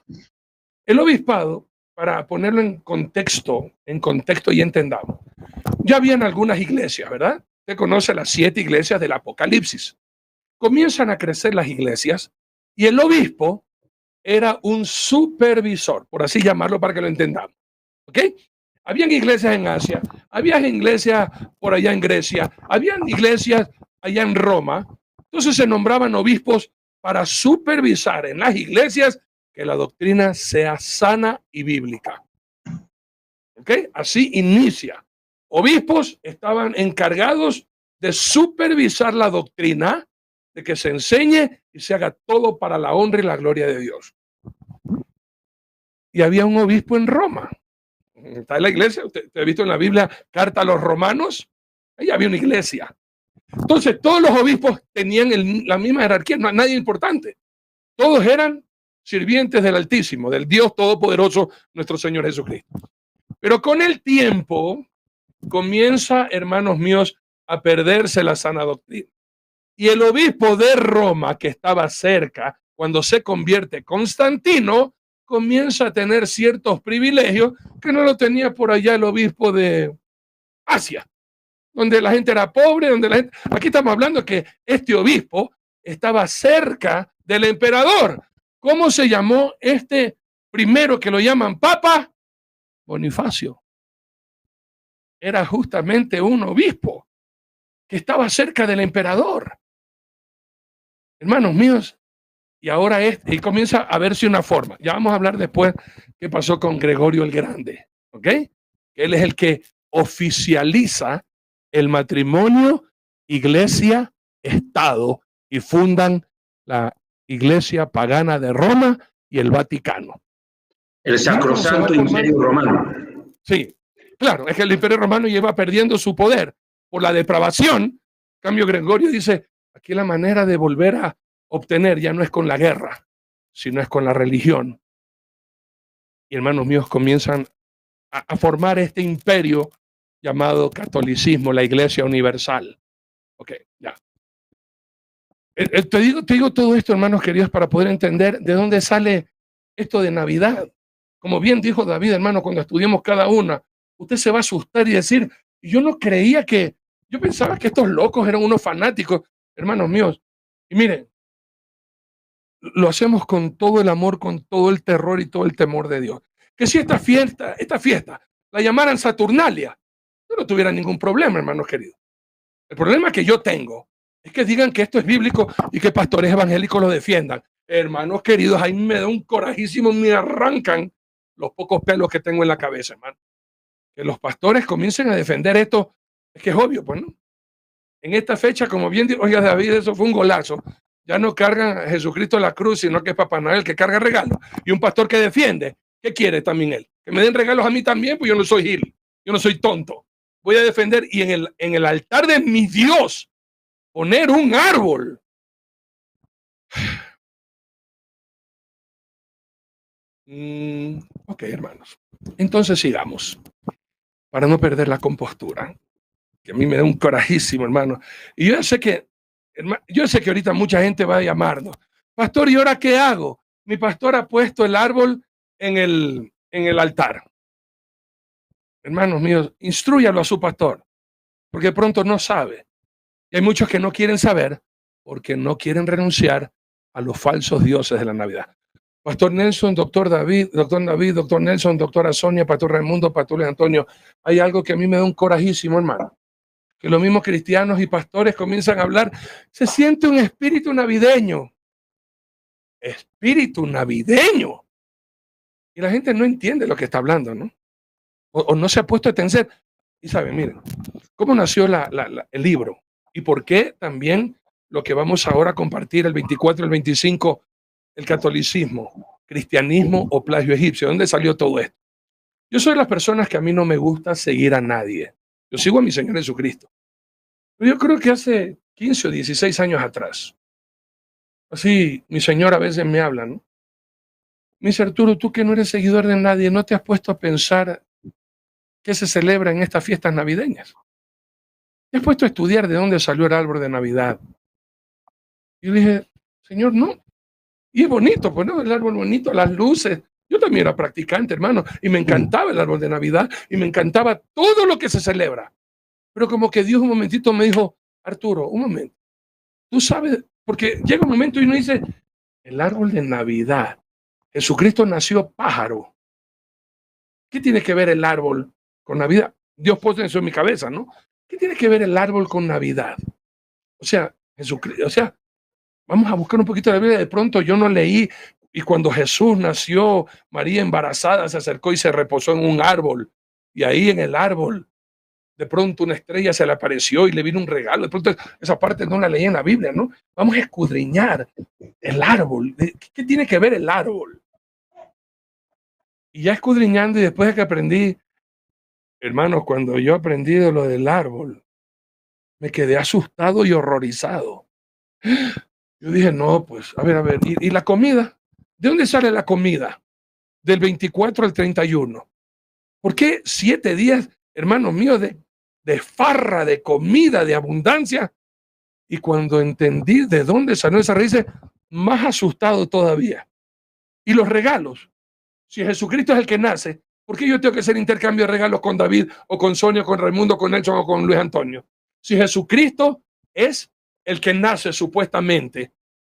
El obispado, para ponerlo en contexto y entendamos, ya habían algunas iglesias, ¿verdad? Usted conoce las 7 iglesias del Apocalipsis. Comienzan a crecer las iglesias y el obispo era un supervisor, por así llamarlo para que lo entendamos. ¿Ok? Habían iglesias en Asia, había iglesias por allá en Grecia, habían iglesias allá en Roma. Entonces se nombraban obispos para supervisar en las iglesias que la doctrina sea sana y bíblica. ¿Ok? Así inicia. Obispos estaban encargados de supervisar la doctrina, de que se enseñe y se haga todo para la honra y la gloria de Dios. Y había un obispo en Roma. Está en la iglesia, usted ha visto en la Biblia, carta a los romanos, ahí había una iglesia. Entonces todos los obispos tenían la misma jerarquía, no hay nadie importante. Todos eran sirvientes del Altísimo, del Dios Todopoderoso, nuestro Señor Jesucristo. Pero con el tiempo comienza, hermanos míos, a perderse la sana doctrina. Y el obispo de Roma, que estaba cerca, cuando se convierte Constantino, comienza a tener ciertos privilegios que no lo tenía por allá el obispo de Asia, donde la gente era pobre, aquí estamos hablando que este obispo estaba cerca del emperador. ¿Cómo se llamó este primero que lo llaman Papa? Bonifacio. Era justamente un obispo que estaba cerca del emperador. Hermanos míos, y ahora y comienza a verse una forma. Ya vamos a hablar después qué pasó con Gregorio el Grande, ¿ok? Él es el que oficializa el matrimonio, iglesia, estado, y fundan la iglesia pagana de Roma y el Vaticano. El Sacrosanto Imperio Romano. Sí, claro, es que el Imperio Romano lleva perdiendo su poder por la depravación. En cambio, Gregorio dice, aquí la manera de volver a obtener ya no es con la guerra, sino es con la religión. Y hermanos míos, comienzan a formar este imperio llamado catolicismo, la Iglesia Universal. Ok, ya. Te digo todo esto, hermanos queridos, para poder entender de dónde sale esto de Navidad. Como bien dijo David, hermano, cuando estudiamos cada una usted se va a asustar y decir, yo no creía que, yo pensaba que estos locos eran unos fanáticos, hermanos míos. Y miren, lo hacemos con todo el amor, con todo el terror y todo el temor de Dios. Que si esta fiesta, la llamaran Saturnalia, yo no tuviera ningún problema, hermanos queridos. El problema que yo tengo es que digan que esto es bíblico y que pastores evangélicos lo defiendan. Hermanos queridos, ahí me da un corajísimo, me arrancan los pocos pelos que tengo en la cabeza, hermano. Que los pastores comiencen a defender esto, es que es obvio, pues, ¿no? En esta fecha, como bien dijo, oiga, David, eso fue un golazo. Ya no cargan a Jesucristo en la cruz, sino que es Papá Noel que carga regalos. Y un pastor que defiende, ¿qué quiere también él? Que me den regalos a mí también, pues yo no soy gil, yo no soy tonto. Voy a defender y en el altar de mi Dios poner un árbol. Ok, hermanos. Entonces sigamos, para no perder la compostura, que a mí me da un corajísimo, hermano. Y yo sé que ahorita mucha gente va a llamarnos. Pastor, ¿y ahora qué hago? Mi pastor ha puesto el árbol en el altar. Hermanos míos, instrúyalo a su pastor, porque pronto no sabe. Y hay muchos que no quieren saber porque no quieren renunciar a los falsos dioses de la Navidad. Pastor Nelson, doctor David, doctor Nelson, doctora Sonia, pastor Raimundo, pastor Luis Antonio, hay algo que a mí me da un corajísimo, hermano. Que los mismos cristianos y pastores comienzan a hablar, se siente un espíritu navideño. Espíritu navideño. Y la gente no entiende lo que está hablando, ¿no? O no se ha puesto a atención. Y saben, miren, ¿cómo nació el libro? Y por qué también lo que vamos ahora a compartir el 24 y el 25, el catolicismo, cristianismo o plagio egipcio. ¿Dónde salió todo esto? Yo soy de las personas que a mí no me gusta seguir a nadie. Yo sigo a mi Señor Jesucristo. Pero yo creo que hace 15 o 16 años atrás, así mi Señor a veces me habla, ¿no? Me dice, Arturo, tú que no eres seguidor de nadie, ¿no te has puesto a pensar qué se celebra en estas fiestas navideñas? ¿Te has puesto a estudiar de dónde salió el árbol de Navidad? Y yo dije, Señor, no. Y es bonito, pues no, el árbol bonito, las luces. Yo también era practicante, hermano, y me encantaba el árbol de Navidad y me encantaba todo lo que se celebra. Pero como que Dios un momentito me dijo, Arturo, un momento. Tú sabes, porque llega un momento y uno dice, el árbol de Navidad. Jesucristo nació pájaro. ¿Qué tiene que ver el árbol con Navidad? Dios puso eso en mi cabeza, ¿no? ¿Qué tiene que ver el árbol con Navidad? O sea, Jesucristo, o sea, vamos a buscar un poquito de la Biblia. De pronto yo no leí, y cuando Jesús nació, María embarazada se acercó y se reposó en un árbol. Y ahí en el árbol, de pronto una estrella se le apareció y le vino un regalo. De pronto esa parte no la leí en la Biblia, ¿no? Vamos a escudriñar el árbol. ¿Qué tiene que ver el árbol? Y ya escudriñando, y después de que aprendí, hermanos, cuando yo aprendí de lo del árbol, me quedé asustado y horrorizado. Yo dije, no, pues, a ver, ¿y la comida? ¿De dónde sale la comida? Del 24 al 31. ¿Por qué 7 días, hermanos míos, de farra, de comida, de abundancia? Y cuando entendí de dónde salió esa raíz, más asustado todavía. Y los regalos. Si Jesucristo es el que nace, ¿por qué yo tengo que hacer intercambio de regalos con David o con Sonia, con Raimundo, con Nelson o con Luis Antonio? Si Jesucristo es el que nace supuestamente,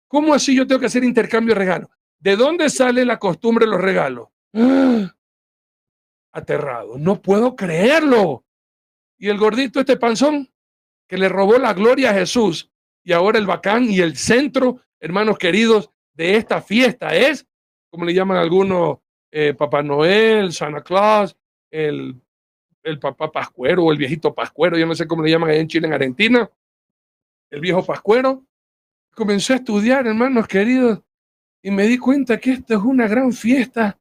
¿cómo así yo tengo que hacer intercambio de regalos? ¿De dónde sale la costumbre de los regalos? ¡Ah! Aterrado, no puedo creerlo. Y el gordito, este panzón, que le robó la gloria a Jesús, y ahora el bacán y el centro, hermanos queridos, de esta fiesta es, como le llaman algunos, Papá Noel, Santa Claus, el papá Pascuero o el viejito Pascuero, yo no sé cómo le llaman allá en Chile, en Argentina, el viejo Pascuero. Comencé a estudiar, hermanos queridos, y me di cuenta que esta es una gran fiesta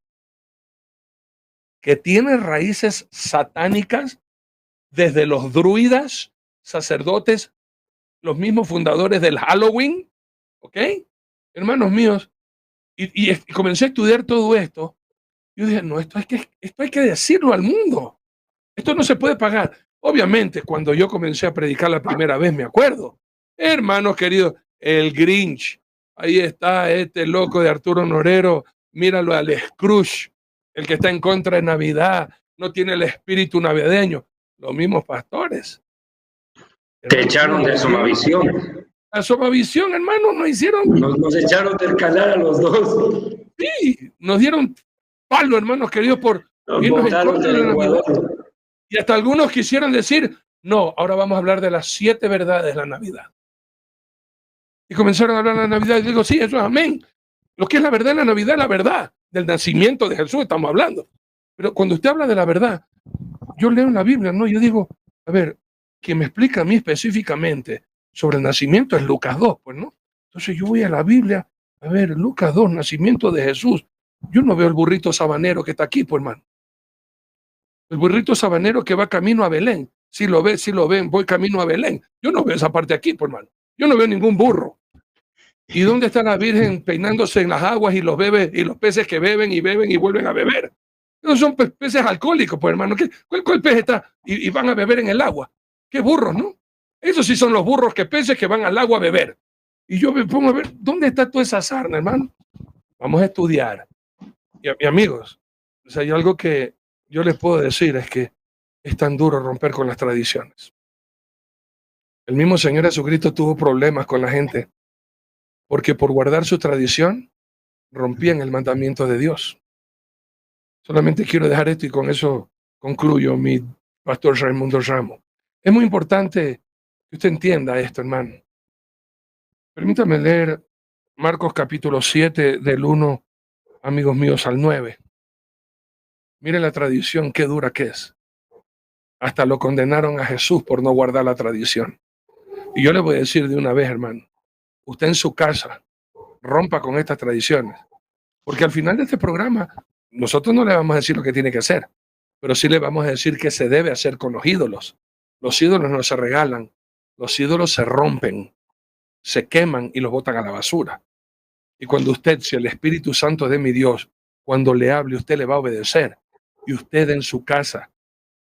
que tiene raíces satánicas desde los druidas, sacerdotes, los mismos fundadores del Halloween, ¿ok? Hermanos míos, y comencé a estudiar todo esto. Yo dije, no, esto hay que decirlo al mundo. Esto no se puede pagar. Obviamente, cuando yo comencé a predicar la primera vez, me acuerdo, hermanos queridos, el Grinch, ahí está este loco de Arturo Norero, míralo al Scrooge, el que está en contra de Navidad, no tiene el espíritu navideño. Los mismos pastores. Te echaron de Somavisión. La Somavisión, hermano, nos hicieron. Nos echaron del canal a los dos. Sí, nos dieron palo, hermanos queridos, por irnos en contra de la Navidad. Y hasta algunos quisieron decir, no, ahora vamos a hablar de las 7 verdades de la Navidad. Y comenzaron a hablar de la Navidad y digo, sí, eso es amén. Lo que es la verdad de la Navidad es la verdad. Del nacimiento de Jesús estamos hablando. Pero cuando usted habla de la verdad, yo leo en la Biblia, ¿no? Yo digo, a ver, quien me explica a mí específicamente sobre el nacimiento es Lucas 2, pues, ¿no? Entonces yo voy a la Biblia, a ver, Lucas 2, nacimiento de Jesús. Yo no veo el burrito sabanero que está aquí, pues, hermano. El burrito sabanero que va camino a Belén. Si lo ven, voy camino a Belén. Yo no veo esa parte aquí, pues, hermano. Yo no veo ningún burro. ¿Y dónde está la Virgen peinándose en las aguas y los bebés y los peces que beben y vuelven a beber? Esos son peces alcohólicos, pues, hermano. ¿Cuál pez está? Y van a beber en el agua. ¿Qué burros, no? Esos sí son los burros peces que van al agua a beber. Y yo me pongo a ver, ¿dónde está toda esa sarna, hermano? Vamos a estudiar. Y amigos, o sea, hay algo que yo les puedo decir, es que es tan duro romper con las tradiciones. El mismo Señor Jesucristo tuvo problemas con la gente, porque por guardar su tradición, rompían el mandamiento de Dios. Solamente quiero dejar esto y con eso concluyo, mi pastor Raimundo Ramos. Es muy importante que usted entienda esto, hermano. Permítame leer Marcos capítulo 7, del 1, amigos míos, al 9. Mire la tradición, qué dura que es. Hasta lo condenaron a Jesús por no guardar la tradición. Y yo le voy a decir de una vez, hermano, usted en su casa rompa con estas tradiciones. Porque al final de este programa, nosotros no le vamos a decir lo que tiene que hacer, pero sí le vamos a decir qué se debe hacer con los ídolos. Los ídolos no se regalan, los ídolos se rompen, se queman y los botan a la basura. Y cuando usted, si el Espíritu Santo de mi Dios, cuando le hable, usted le va a obedecer. Y usted en su casa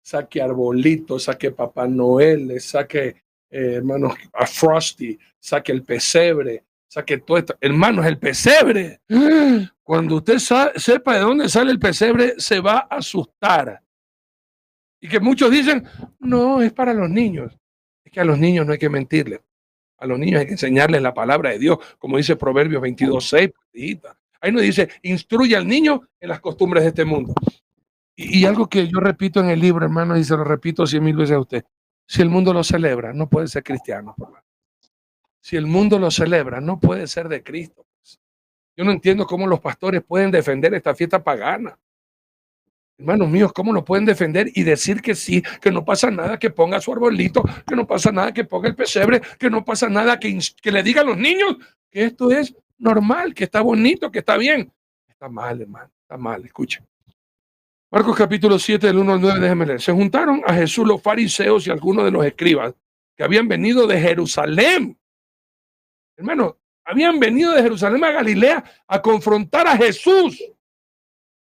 saque arbolitos, saque Papá Noel, le saque, hermanos, a Frosty, saque el pesebre, saque todo esto. Hermanos, el pesebre. Cuando usted sepa de dónde sale el pesebre, se va a asustar. Y que muchos dicen, no, es para los niños. Es que a los niños no hay que mentirles. A los niños hay que enseñarles la palabra de Dios, como dice Proverbios 22:6. Ahí nos dice, instruye al niño en las costumbres de este mundo. Y algo que yo repito en el libro, hermano, y se lo repito 100,000 veces a usted. Si el mundo lo celebra, no puede ser cristiano. Si el mundo lo celebra, no puede ser de Cristo. Yo no entiendo cómo los pastores pueden defender esta fiesta pagana. Hermanos míos, ¿cómo lo pueden defender y decir que sí, que no pasa nada que ponga su arbolito, que no pasa nada que ponga el pesebre, que no pasa nada que le digan a los niños que esto es normal, que está bonito, que está bien? Está mal, hermano, está mal, escuchen. Marcos capítulo 7, del 1 al 9, déjenme leer. Se juntaron a Jesús los fariseos y algunos de los escribas que habían venido de Jerusalén. Hermano, habían venido de Jerusalén a Galilea a confrontar a Jesús,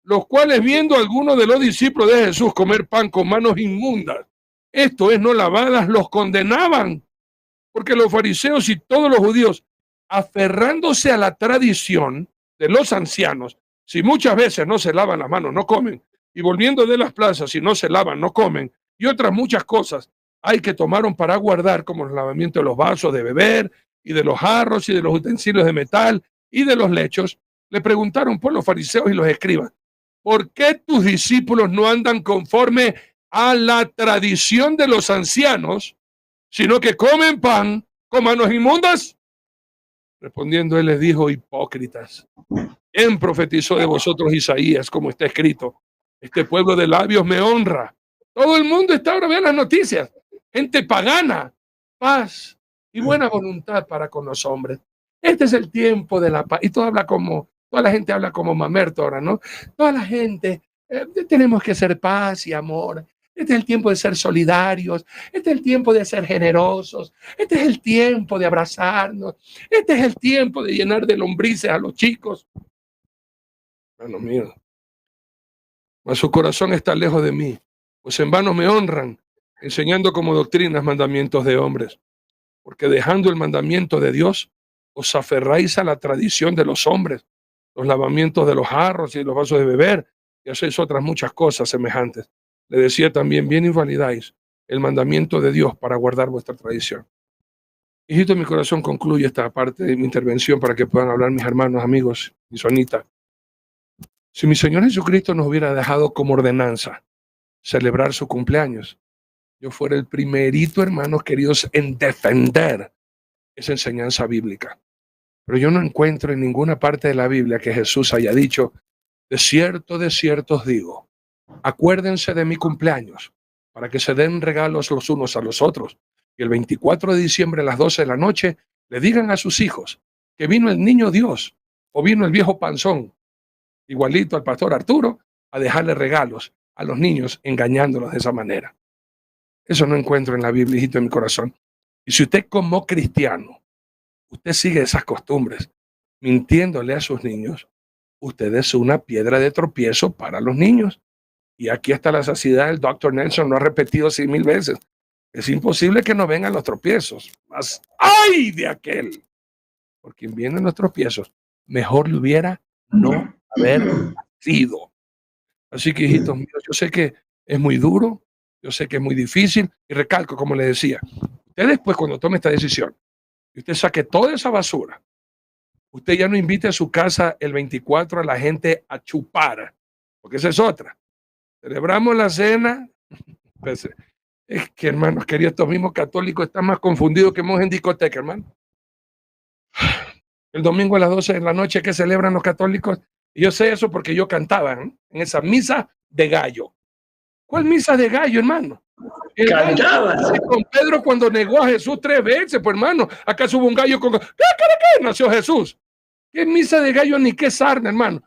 los cuales viendo a algunos de los discípulos de Jesús comer pan con manos inmundas, esto es, no lavadas, los condenaban, porque los fariseos y todos los judíos, aferrándose a la tradición de los ancianos, si muchas veces no se lavan las manos, no comen, y volviendo de las plazas, si no se lavan, no comen, y otras muchas cosas hay que tomaron para guardar, como el lavamiento de los vasos de beber, y de los jarros, y de los utensilios de metal, y de los lechos, le preguntaron por los fariseos y los escribas, ¿por qué tus discípulos no andan conforme a la tradición de los ancianos, sino que comen pan con manos inmundas? Respondiendo él les dijo, hipócritas, ¿quién profetizó de vosotros Isaías, como está escrito? Este pueblo de labios me honra. Todo el mundo está ahora, vean las noticias, gente pagana, paz y buena voluntad para con los hombres. Este es el tiempo de la paz. Y toda la gente habla como mamerto ahora, ¿no? Toda la gente, tenemos que ser paz y amor. Este es el tiempo de ser solidarios. Este es el tiempo de ser generosos. Este es el tiempo de abrazarnos. Este es el tiempo de llenar de lombrices a los chicos. Hermano mío, mas su corazón está lejos de mí, pues en vano me honran, enseñando como doctrinas mandamientos de hombres. Porque dejando el mandamiento de Dios, os aferráis a la tradición de los hombres, los lavamientos de los jarros y los vasos de beber, y hacéis otras muchas cosas semejantes. le decía también, bien invalidáis el mandamiento de Dios para guardar vuestra tradición. Hijito, mi corazón concluye esta parte de mi intervención para que puedan hablar mis hermanos, amigos y Sonita. Si mi Señor Jesucristo nos hubiera dejado como ordenanza celebrar su cumpleaños, yo fuera el primerito, hermanos queridos, en defender esa enseñanza bíblica. Pero yo no encuentro en ninguna parte de la Biblia que Jesús haya dicho, de cierto os digo, acuérdense de mi cumpleaños para que se den regalos los unos a los otros. Y el 24 de diciembre a las 12 de la noche le digan a sus hijos que vino el niño Dios o vino el viejo panzón, igualito al pastor Arturo, a dejarle regalos a los niños engañándolos de esa manera. Eso no encuentro en la Biblia, hijito de mi corazón. Y si usted como cristiano, usted sigue esas costumbres, mintiéndole a sus niños, usted es una piedra de tropiezo para los niños. Y aquí hasta la saciedad el Dr. Nelson lo ha repetido 100,000 veces. Es imposible que no vengan los tropiezos. Mas, ¡ay de aquel! Por quien vienen los tropiezos, mejor le hubiera no haber sido. Así que, hijitos míos, yo sé que es muy duro, yo sé que es muy difícil, y recalco, como le decía, usted después cuando tome esta decisión, y usted saque toda esa basura, usted ya no invite a su casa el 24 a la gente a chupar, porque esa es otra. Celebramos la cena, pues, es que, hermanos queridos, estos mismos católicos están más confundidos que monjes en discoteca, hermano. El domingo a las 12 de la noche que celebran los católicos, y yo sé eso porque yo cantaba en esa misa de gallo. ¿Cuál misa de gallo, hermano? El gallo con Pedro cuando negó a Jesús 3 veces, pues hermano, acá hubo un gallo con... ¿Qué nació Jesús? ¿Qué misa de gallo ni qué sarna, hermano?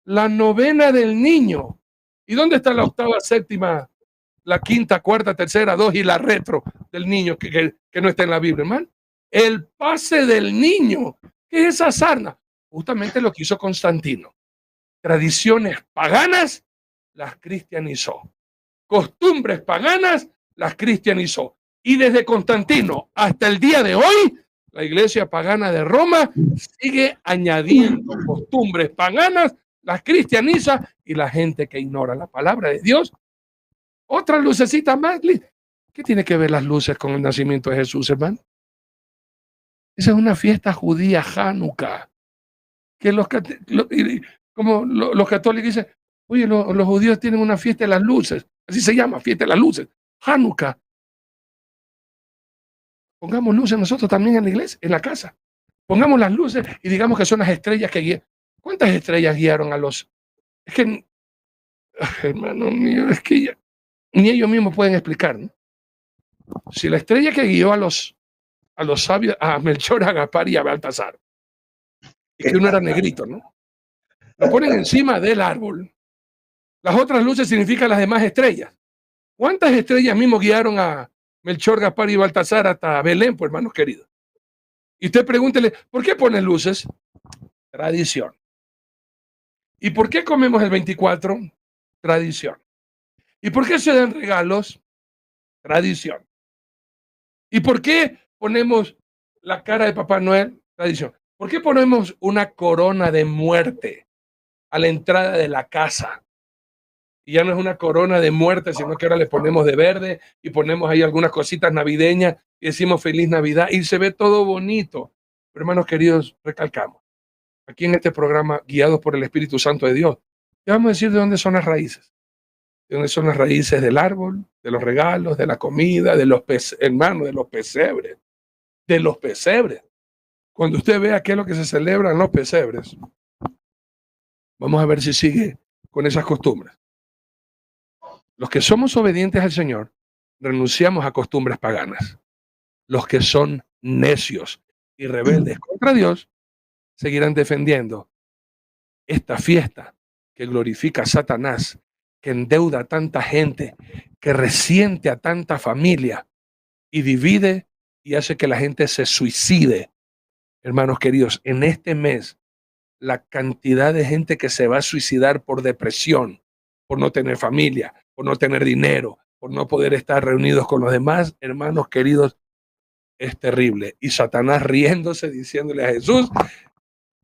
La novena del niño. ¿Y dónde está la octava, séptima, la quinta, cuarta, tercera, 2 y la retro del niño que no está en la Biblia, hermano? El pase del niño. ¿Qué es esa sarna? Justamente lo que hizo Constantino. Tradiciones paganas las cristianizó. Costumbres paganas las cristianizó. Y desde Constantino hasta el día de hoy, la iglesia pagana de Roma sigue añadiendo costumbres paganas, las cristianiza, y la gente que ignora la palabra de Dios. Otra lucecita más. ¿Qué tiene que ver las luces con el nacimiento de Jesús, hermano? Esa es una fiesta judía, Hanukkah, que los católicos dicen, oye, los judíos tienen una fiesta de las luces, así se llama, fiesta de las luces, Hanukkah. Pongamos luces nosotros también en la iglesia, en la casa. Pongamos las luces y digamos que son las estrellas que guían. ¿Cuántas estrellas guiaron a los? Es que, hermano mío, es que ya, ni ellos mismos pueden explicar, ¿no? Si la estrella que guió a los sabios, a Melchor, a Gaspar y a Baltasar, y que uno era negrito, ¿no? Lo ponen encima del árbol. Las otras luces significan las demás estrellas. ¿Cuántas estrellas mismo guiaron a Melchor, Gaspar y Baltasar hasta Belén, pues, hermanos queridos? Y usted pregúntele, ¿por qué ponen luces? Tradición. ¿Y por qué comemos el 24? Tradición. ¿Y por qué se dan regalos? Tradición. ¿Y por qué ponemos la cara de Papá Noel? Tradición. ¿Por qué ponemos una corona de muerte a la entrada de la casa? Y ya no es una corona de muerte, sino que ahora le ponemos de verde y ponemos ahí algunas cositas navideñas y decimos Feliz Navidad y se ve todo bonito. Pero, hermanos queridos, recalcamos, aquí en este programa, guiados por el Espíritu Santo de Dios, te vamos a decir de dónde son las raíces. De dónde son las raíces del árbol, de los regalos, de la comida, de los hermanos, de los pesebres. De los pesebres. Cuando usted vea qué es lo que se celebra en los pesebres, vamos a ver si sigue con esas costumbres. Los que somos obedientes al Señor, renunciamos a costumbres paganas. Los que son necios y rebeldes contra Dios, seguirán defendiendo esta fiesta que glorifica a Satanás, que endeuda a tanta gente, que resiente a tanta familia y divide y hace que la gente se suicide. Hermanos queridos, en este mes, la cantidad de gente que se va a suicidar por depresión, por no tener familia, por no tener dinero, por no poder estar reunidos con los demás, hermanos queridos, es terrible. Y Satanás riéndose, diciéndole a Jesús,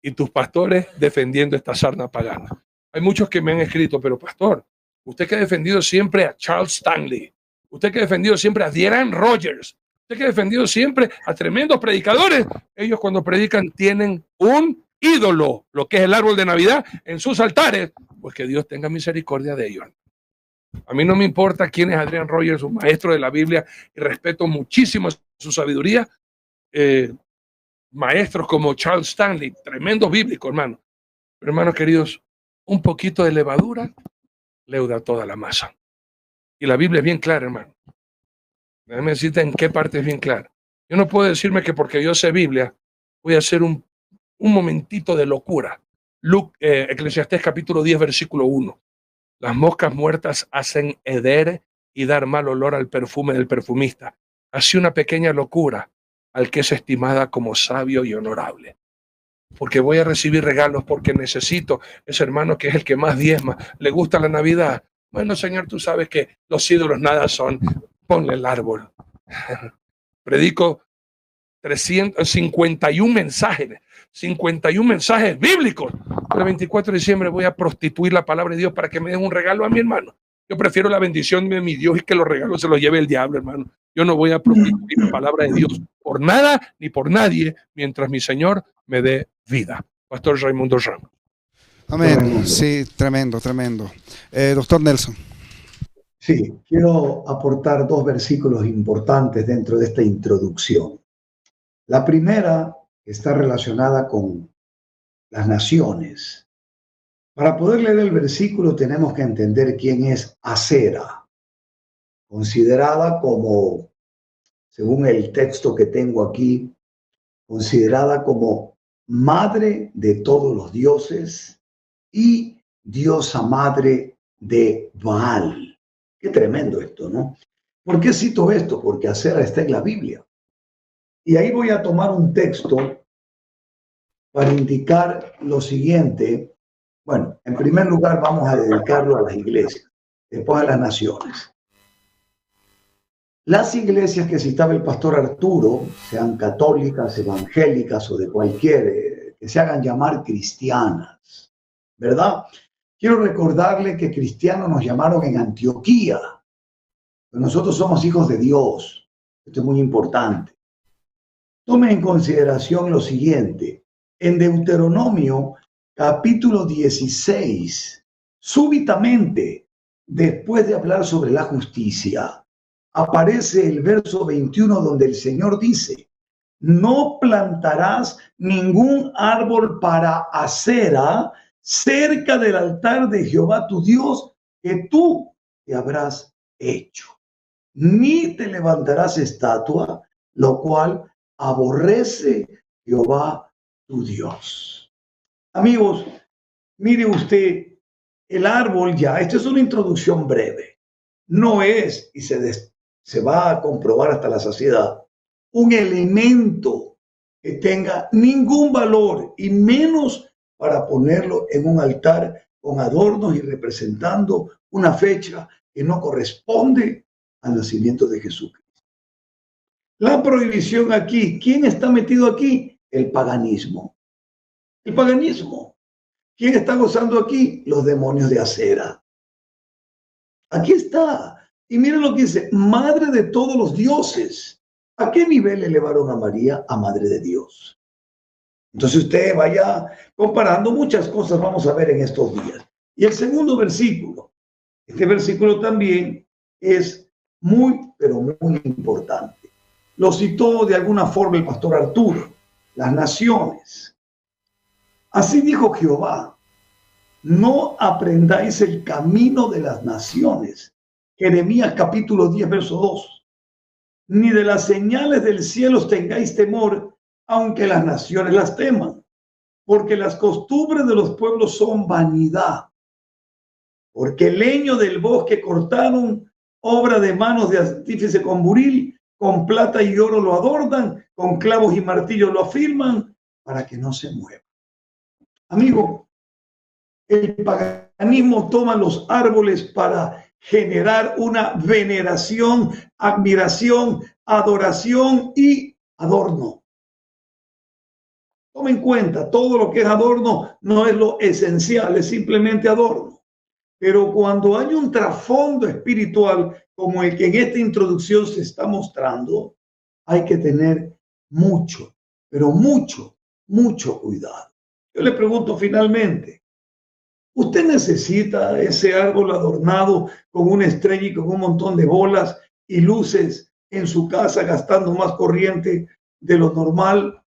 y tus pastores defendiendo esta sarna pagana. Hay muchos que me han escrito, pero pastor, Usted que ha defendido siempre a Charles Stanley. Usted que ha defendido siempre a Adrian Rogers. Usted que ha defendido siempre a tremendos predicadores. Ellos cuando predican tienen un ídolo, lo que es el árbol de Navidad, en sus altares. Pues que Dios tenga misericordia de ellos. A mí no me importa quién es Adrian Rogers, un maestro de la Biblia, y respeto muchísimo su sabiduría. Maestros como Charles Stanley, tremendo bíblico, hermano. Pero, hermanos queridos, un poquito de levadura leuda toda la masa. Y la Biblia es bien clara, hermano. Déjame decirte en qué parte es bien clara. Yo no puedo decirme que porque yo sé Biblia voy a hacer un momentito de locura. Eclesiastés capítulo 10, versículo 1. Las moscas muertas hacen heder y dar mal olor al perfume del perfumista. Así una pequeña locura al que es estimada como sabio y honorable. Porque voy a recibir regalos, porque necesito ese hermano que es el que más diezma, le gusta la Navidad. Bueno, Señor, tú sabes que los ídolos nada son. Ponle el árbol. Predico 351 mensajes, 51 mensajes bíblicos. El 24 de diciembre voy a prostituir la palabra de Dios para que me den un regalo a mi hermano. Yo prefiero la bendición de mi Dios y que los regalos se los lleve el diablo, hermano. Yo no voy a prostituir la palabra de Dios por nada ni por nadie mientras mi Señor me dé vida. Pastor Raimundo Ramos. Amén. Sí, tremendo, tremendo. Doctor Nelson. Sí, quiero aportar dos versículos importantes dentro de esta introducción. La primera está relacionada con las naciones. Para poder leer el versículo tenemos que entender quién es Asera, considerada como, según el texto que tengo aquí, considerada como madre de todos los dioses y diosa madre de Baal. Qué tremendo esto, ¿no? ¿Por qué cito esto? Porque Asera está en la Biblia. Y ahí voy a tomar un texto para indicar lo siguiente. Bueno, en primer lugar vamos a dedicarlo a las iglesias, después a las naciones. Las iglesias que citaba el pastor Arturo, sean católicas, evangélicas o de cualquier, que se hagan llamar cristianas, ¿verdad? Quiero recordarle que cristianos nos llamaron en Antioquía. Nosotros somos hijos de Dios. Esto es muy importante. Tome en consideración lo siguiente. En Deuteronomio, capítulo 16, súbitamente, después de hablar sobre la justicia, aparece el verso 21 donde el Señor dice: no plantarás ningún árbol para Asera cerca del altar de Jehová tu Dios que tú te habrás hecho, ni te levantarás estatua, lo cual aborrece Jehová tu Dios. Amigos, mire usted, el árbol ya, esto es una introducción breve, no es, y se va a comprobar hasta la saciedad, un elemento que tenga ningún valor y menos para ponerlo en un altar con adornos y representando una fecha que no corresponde al nacimiento de Jesucristo. La prohibición aquí, ¿quién está metido aquí? El paganismo. El paganismo. ¿Quién está gozando aquí? Los demonios de Asera. Aquí está. Y miren lo que dice, madre de todos los dioses. ¿A qué nivel elevaron a María a madre de Dios? Entonces usted vaya comparando muchas cosas, vamos a ver en estos días. Y el segundo versículo, este versículo también es muy, pero muy importante. Lo citó de alguna forma el pastor Arturo, las naciones. Así dijo Jehová, no aprendáis el camino de las naciones. Jeremías capítulo 10, verso 2. Ni de las señales del cielo tengáis temor, aunque las naciones las teman, porque las costumbres de los pueblos son vanidad. Porque el leño del bosque cortaron, obra de manos de artífice con buril, con plata y oro lo adornan, con clavos y martillos lo afirman, para que no se mueva. Amigo, el paganismo toma los árboles para generar una veneración, admiración, adoración y adorno. Toma en cuenta, todo lo que es adorno no es lo esencial, es simplemente adorno. Pero cuando hay un trasfondo espiritual como el que en esta introducción se está mostrando, hay que tener mucho, pero mucho cuidado. Yo le pregunto finalmente, ¿usted necesita ese árbol adornado con una estrella y con un montón de bolas y luces en su casa gastando más corriente de lo normal?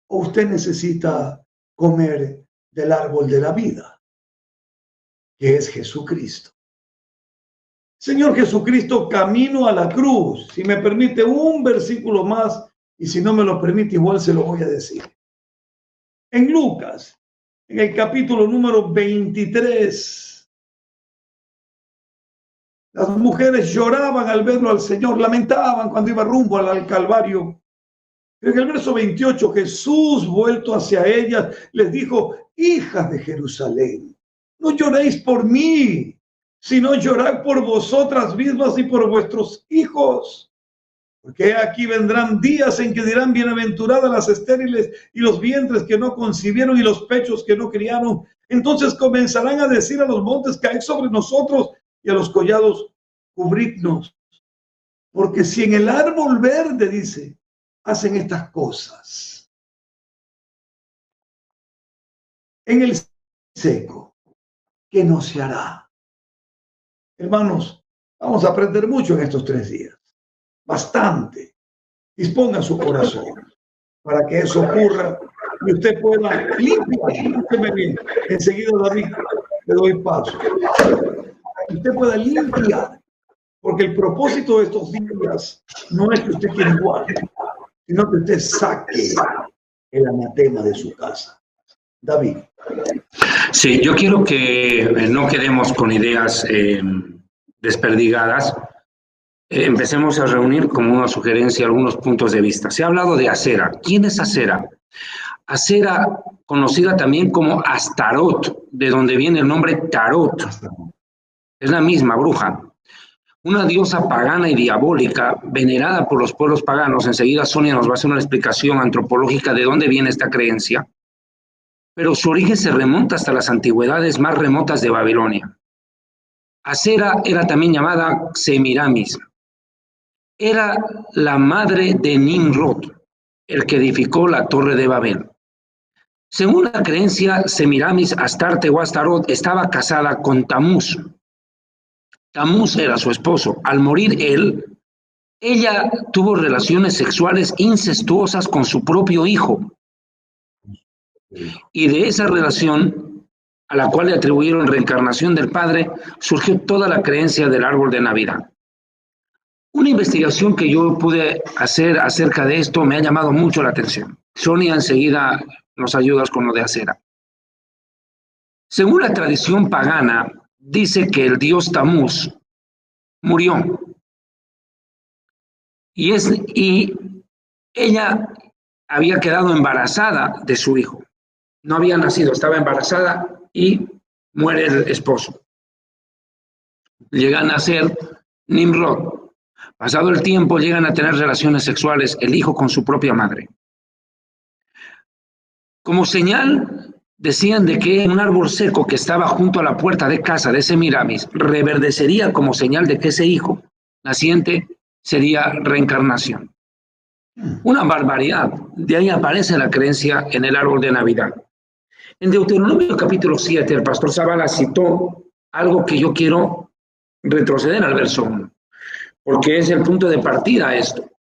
¿O usted necesita comer del árbol de la vida, que es Jesucristo? Señor Jesucristo, camino a la cruz. Si me permite un versículo más, y si no me lo permite, igual se lo voy a decir. En Lucas, en el capítulo número 23, las mujeres lloraban al verlo al Señor, lamentaban cuando iba rumbo al Calvario. Pero en el verso 28, Jesús, vuelto hacia ellas, les dijo: hijas de Jerusalén, no lloréis por mí, sino llorad por vosotras mismas y por vuestros hijos. Porque aquí vendrán días en que dirán: bienaventuradas las estériles y los vientres que no concibieron y los pechos que no criaron. Entonces comenzarán a decir a los montes: caed sobre nosotros, y a los collados: cubridnos. Porque si en el árbol verde, dice, hacen estas cosas, en el seco, ¿qué no se hará? Hermanos, vamos a aprender mucho en estos 3 días. Bastante. Disponga su corazón para que eso ocurra y usted pueda limpiar. Escúcheme bien. Enseguida, David, le doy paso. Usted pueda limpiar, porque el propósito de estos días no es que usted quiera igual, sino que usted saque el anatema de su casa. David. Sí, yo quiero que no quedemos con ideas desperdigadas. Empecemos a reunir como una sugerencia algunos puntos de vista. Se ha hablado de Asera. ¿Quién es Asera? Asera, conocida también como Astarot, de donde viene el nombre Tarot. Es la misma bruja. Una diosa pagana y diabólica, venerada por los pueblos paganos. Enseguida Sonia nos va a hacer una explicación antropológica de dónde viene esta creencia. Pero su origen se remonta hasta las antigüedades más remotas de Babilonia. Asera era también llamada Semiramis. Era la madre de Nimrod, el que edificó la Torre de Babel. Según la creencia, Semiramis, Astarte o Astarot estaba casada con Tamuz. Tamuz era su esposo. Al morir él, ella tuvo relaciones sexuales incestuosas con su propio hijo. Y de esa relación, a la cual le atribuyeron reencarnación del padre, surgió toda la creencia del árbol de Navidad. Una investigación que yo pude hacer acerca de esto me ha llamado mucho la atención. Sonia, enseguida nos ayudas con lo de Asera. Según la tradición pagana, dice que el dios Tamuz murió. Y ella había quedado embarazada de su hijo. No había nacido, estaba embarazada y muere el esposo. Llega a nacer Nimrod. Pasado el tiempo, llegan a tener relaciones sexuales el hijo con su propia madre. Como señal, decían de que un árbol seco que estaba junto a la puerta de casa de Semiramis reverdecería como señal de que ese hijo naciente sería reencarnación. Una barbaridad. De ahí aparece la creencia en el árbol de Navidad. En Deuteronomio capítulo 7, el pastor Zavala citó algo que yo quiero retroceder al verso 1. Porque es el punto de partida a esto.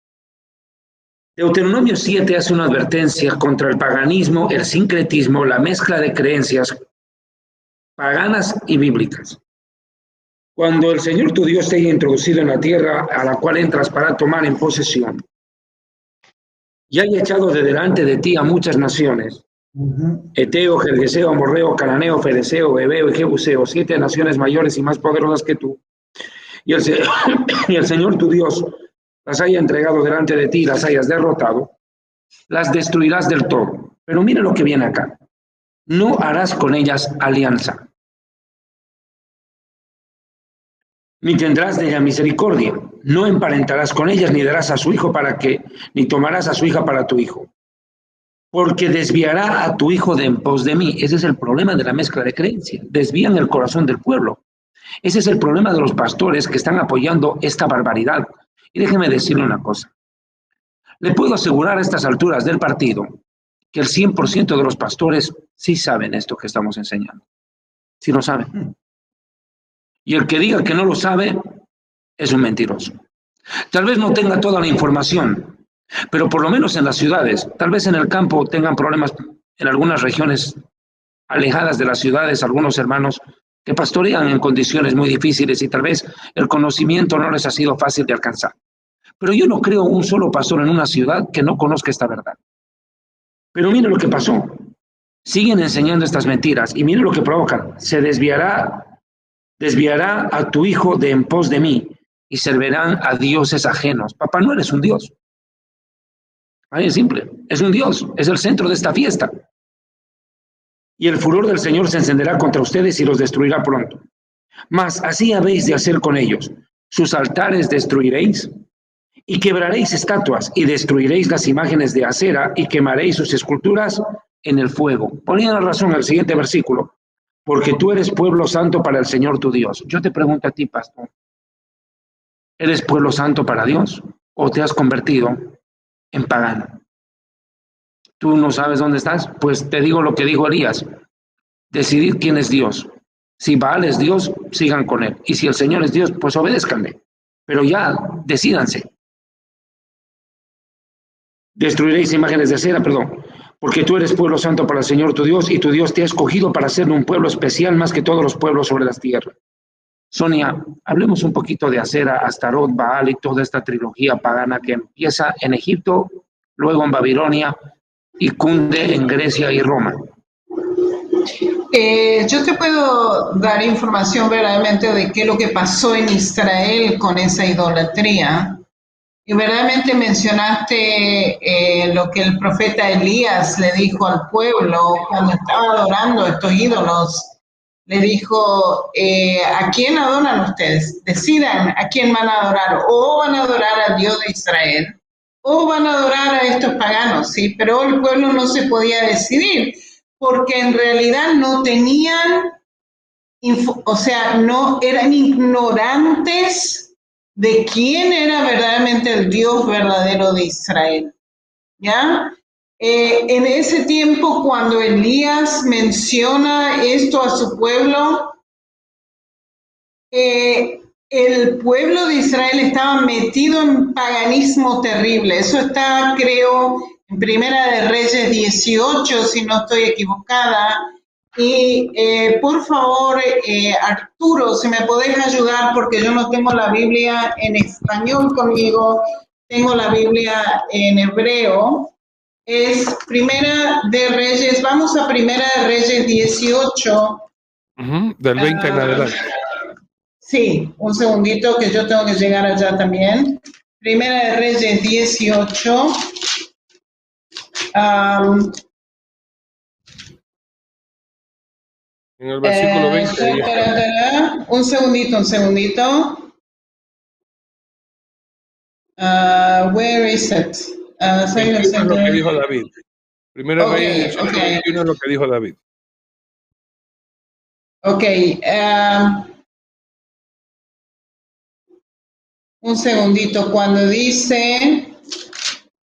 Deuteronomio 7 hace una advertencia contra el paganismo, el sincretismo, la mezcla de creencias paganas y bíblicas. Cuando el Señor tu Dios te haya introducido en la tierra a la cual entras para tomar en posesión, y haya echado de delante de ti a muchas naciones, Eteo, Gergeseo, Amorreo, Cananeo, Fereceo, Heveo y Jebuseo, 7 naciones mayores y más poderosas que tú, y el Señor tu Dios las haya entregado delante de ti y las hayas derrotado, las destruirás del todo. Pero mira lo que viene acá. No harás con ellas alianza, ni tendrás de ella misericordia. No emparentarás con ellas, ni darás a su hijo ni tomarás a su hija para tu hijo. porque desviará a tu hijo de en pos de mí. Ese es el problema de la mezcla de creencias. Desvían el corazón del pueblo. Ese es el problema de los pastores que están apoyando esta barbaridad. Y déjeme decirle una cosa. Le puedo asegurar a estas alturas del partido que el 100% de los pastores sí saben esto que estamos enseñando. Sí lo saben. Y el que diga que no lo sabe es un mentiroso. Tal vez no tenga toda la información, pero por lo menos en las ciudades, tal vez en el campo tengan problemas en algunas regiones alejadas de las ciudades, algunos hermanos que pastorean en condiciones muy difíciles y tal vez el conocimiento no les ha sido fácil de alcanzar. Pero yo no creo un solo pastor en una ciudad que no conozca esta verdad. Pero mire lo que pasó. Siguen enseñando estas mentiras y mire lo que provocan. Se desviará a tu hijo de en pos de mí y servirán a dioses ajenos. Papá Noel es un dios. Ahí es simple. Es un dios. Es el centro de esta fiesta. Y el furor del Señor se encenderá contra ustedes y los destruirá pronto. Mas así habéis de hacer con ellos. Sus altares destruiréis y quebraréis estatuas y destruiréis las imágenes de acera y quemaréis sus esculturas en el fuego. Ponía la razón el siguiente versículo. Porque tú eres pueblo santo para el Señor tu Dios. Yo te pregunto a ti, pastor. ¿Eres pueblo santo para Dios o te has convertido en pagano? ¿Tú no sabes dónde estás? Pues te digo lo que dijo Elías. Decidid quién es Dios. Si Baal es Dios, sigan con él. Y si el Señor es Dios, pues obedézcanle. Pero ya, decídanse. Destruiréis imágenes de acera, porque tú eres pueblo santo para el Señor tu Dios y tu Dios te ha escogido para ser un pueblo especial más que todos los pueblos sobre las tierras. Sonia, hablemos un poquito de Acera, Astarot, Baal y toda esta trilogía pagana que empieza en Egipto, luego en Babilonia y cunde en Grecia y Roma. Yo te puedo dar información verdaderamente de qué es lo que pasó en Israel con esa idolatría. Y verdaderamente mencionaste lo que el profeta Elías le dijo al pueblo cuando estaba adorando a estos ídolos. Le dijo, ¿a quién adoran ustedes? Decidan a quién van a adorar. O van a adorar al Dios de Israel, o van a adorar a estos paganos, ¿sí? Pero el pueblo no se podía decidir, porque en realidad no tenían, no eran ignorantes de quién era verdaderamente el Dios verdadero de Israel, ¿ya? En ese tiempo, cuando Elías menciona esto a su pueblo, el pueblo de Israel estaba metido en paganismo terrible. Eso está, creo, en Primera de Reyes 18, si no estoy equivocada. Y por favor, Arturo, si me podés ayudar, porque yo no tengo la Biblia en español conmigo, tengo la Biblia en hebreo. Es Primera de Reyes, vamos a Primera de Reyes 18. Del 20 en adelante. Sí, un segundito que yo tengo que llegar allá también. Primera de Reyes 18. En el versículo 20. Un segundito. Where is it? Es lo que dijo David. Primera Reyes 21 es lo que dijo David. Ok. Un segundito. Cuando dice,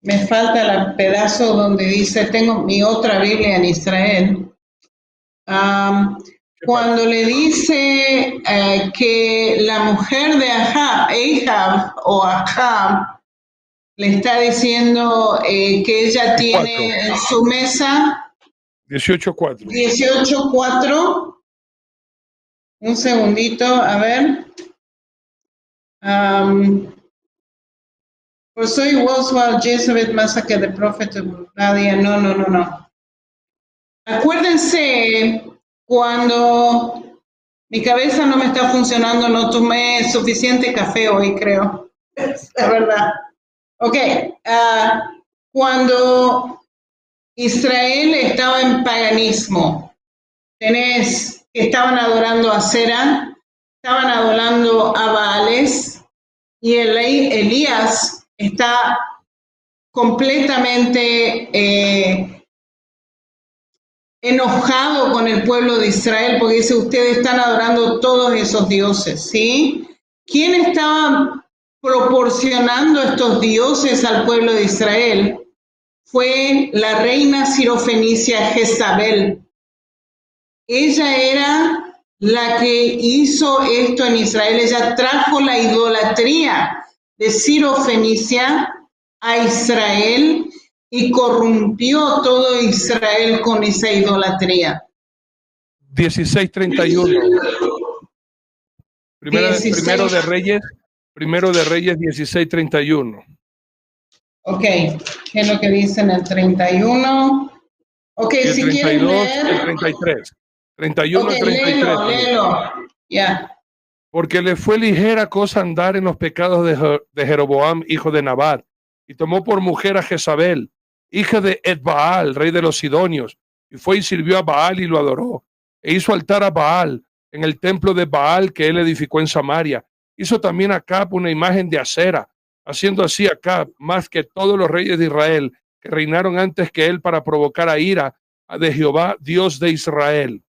me falta el pedazo donde dice, tengo mi otra Biblia en Israel. Cuando le dice que la mujer de Ahab, le está diciendo que ella tiene en su mesa 18:4. 18:4. Un segundito, a ver. For so it was while Jezebel massacred the prophet of Nadia. No. Acuérdense, cuando mi cabeza no me está funcionando, no tomé suficiente café hoy, creo. Es la verdad. Ok. Cuando Israel estaba en paganismo, tenés que estaban adorando a Acera, estaban adorando a Baales, y Elías está completamente enojado con el pueblo de Israel porque dice, ustedes están adorando todos esos dioses, ¿sí? ¿Quién estaba proporcionando estos dioses al pueblo de Israel? Fue la reina sirofenicia Jezabel. Ella era la que hizo esto en Israel. Ella trajo la idolatría de Sirofenicia a Israel y corrompió todo Israel con esa idolatría. 16:31. Primero de Reyes 16:31. Ok, ¿qué es lo que dice en el 31? Ok, El si 32, quieren leer. el 33. 31 Ok, al 33. léelo. Ya. Porque le fue ligera cosa andar en los pecados de Jeroboam, hijo de Nabat, y tomó por mujer a Jezabel, hija de Edbaal, rey de los Sidonios, y fue y sirvió a Baal y lo adoró, e hizo altar a Baal en el templo de Baal que él edificó en Samaria. Hizo también a Acab una imagen de acera, haciendo así Acab más que todos los reyes de Israel que reinaron antes que él para provocar a ira de Jehová, Dios de Israel.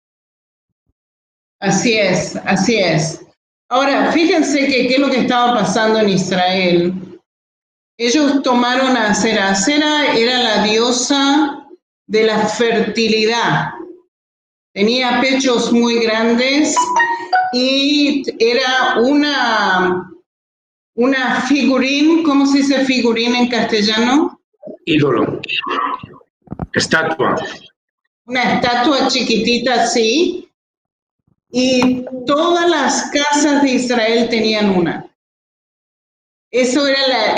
Así es, así es. Ahora, fíjense que qué es lo que estaba pasando en Israel. Ellos tomaron a Acera. Acera era la diosa de la fertilidad. Tenía pechos muy grandes y era una figurín, ¿cómo se dice figurín en castellano? Ídolo. Estatua. Una estatua chiquitita así. Y todas las casas de Israel tenían una. Eso era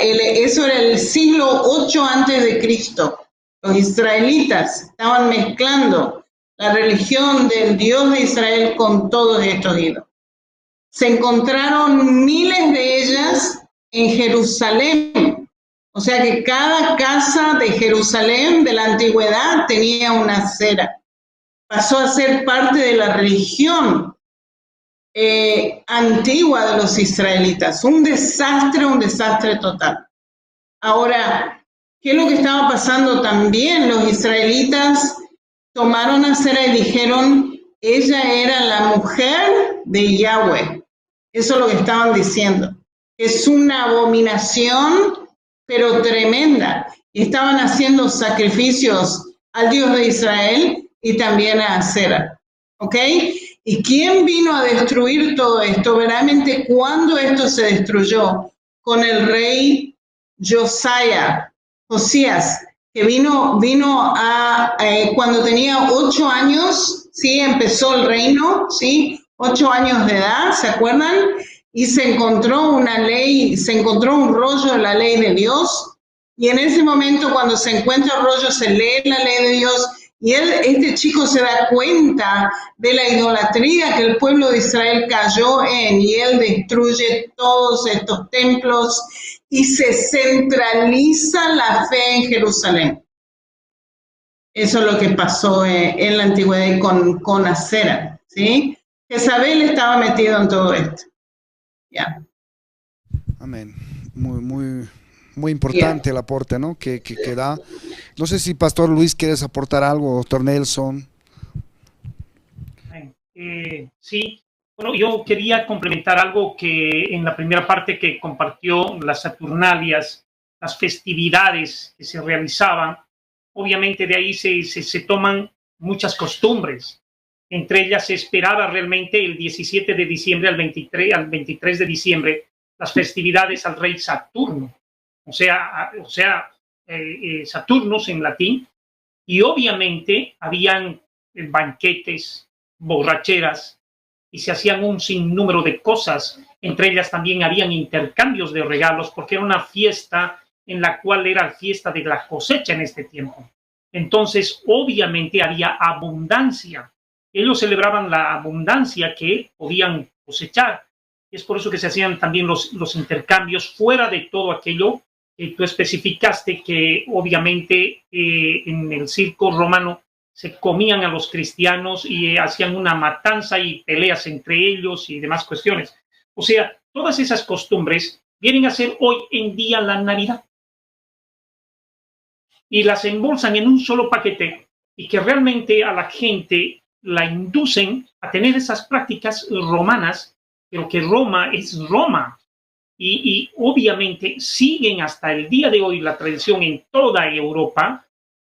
el siglo 8 antes de Cristo. Los israelitas estaban mezclando la religión del Dios de Israel con todos estos ídolos. Se encontraron miles de ellas en Jerusalén. O sea que cada casa de Jerusalén de la antigüedad tenía una acera. Pasó a ser parte de la religión antigua de los israelitas. Un desastre total. Ahora, ¿qué es lo que estaba pasando también? Los israelitas tomaron a Sera y dijeron, ella era la mujer de Yahweh. Eso es lo que estaban diciendo. Es una abominación, pero tremenda. Y estaban haciendo sacrificios al Dios de Israel y también a Sera. ¿Ok? ¿Y quién vino a destruir todo esto? Verdaderamente, ¿cuándo esto se destruyó? Con el rey Josías, que vino cuando tenía 8 años, ¿sí? Empezó el reino, ¿sí? 8 años de edad, ¿se acuerdan? Y se encontró una ley, se encontró un rollo de la ley de Dios, y en ese momento cuando se encuentra el rollo se lee la ley de Dios, y este chico se da cuenta de la idolatría que el pueblo de Israel cayó en, y él destruye todos estos templos y se centraliza la fe en Jerusalén. Eso es lo que pasó en la antigüedad con Acera, ¿sí? Jezabel estaba metido en todo esto. Ya. Amén. Muy importante el aporte, ¿no? Que da. No sé si Pastor Luis quieres aportar algo, Doctor Nelson. Sí, bueno, yo quería complementar algo que en la primera parte que compartió, las Saturnalias, las festividades que se realizaban, obviamente de ahí se toman muchas costumbres. Entre ellas se esperaba realmente el 17 de diciembre al 23 de diciembre las festividades al rey Saturno, o sea Saturnus en latín, y obviamente habían banquetes, borracheras, y se hacían un sinnúmero de cosas. Entre ellas también habían intercambios de regalos, porque era una fiesta en la cual era fiesta de la cosecha en este tiempo. Entonces, obviamente había abundancia. Ellos celebraban la abundancia que podían cosechar. Es por eso que se hacían también los intercambios fuera de todo aquello que tú especificaste, que obviamente en el circo romano se comían a los cristianos y hacían una matanza y peleas entre ellos y demás cuestiones. O sea, todas esas costumbres vienen a ser hoy en día la Navidad. Y las embolsan en un solo paquete y que realmente a la gente la inducen a tener esas prácticas romanas, pero que Roma es Roma. Y obviamente siguen hasta el día de hoy la tradición en toda Europa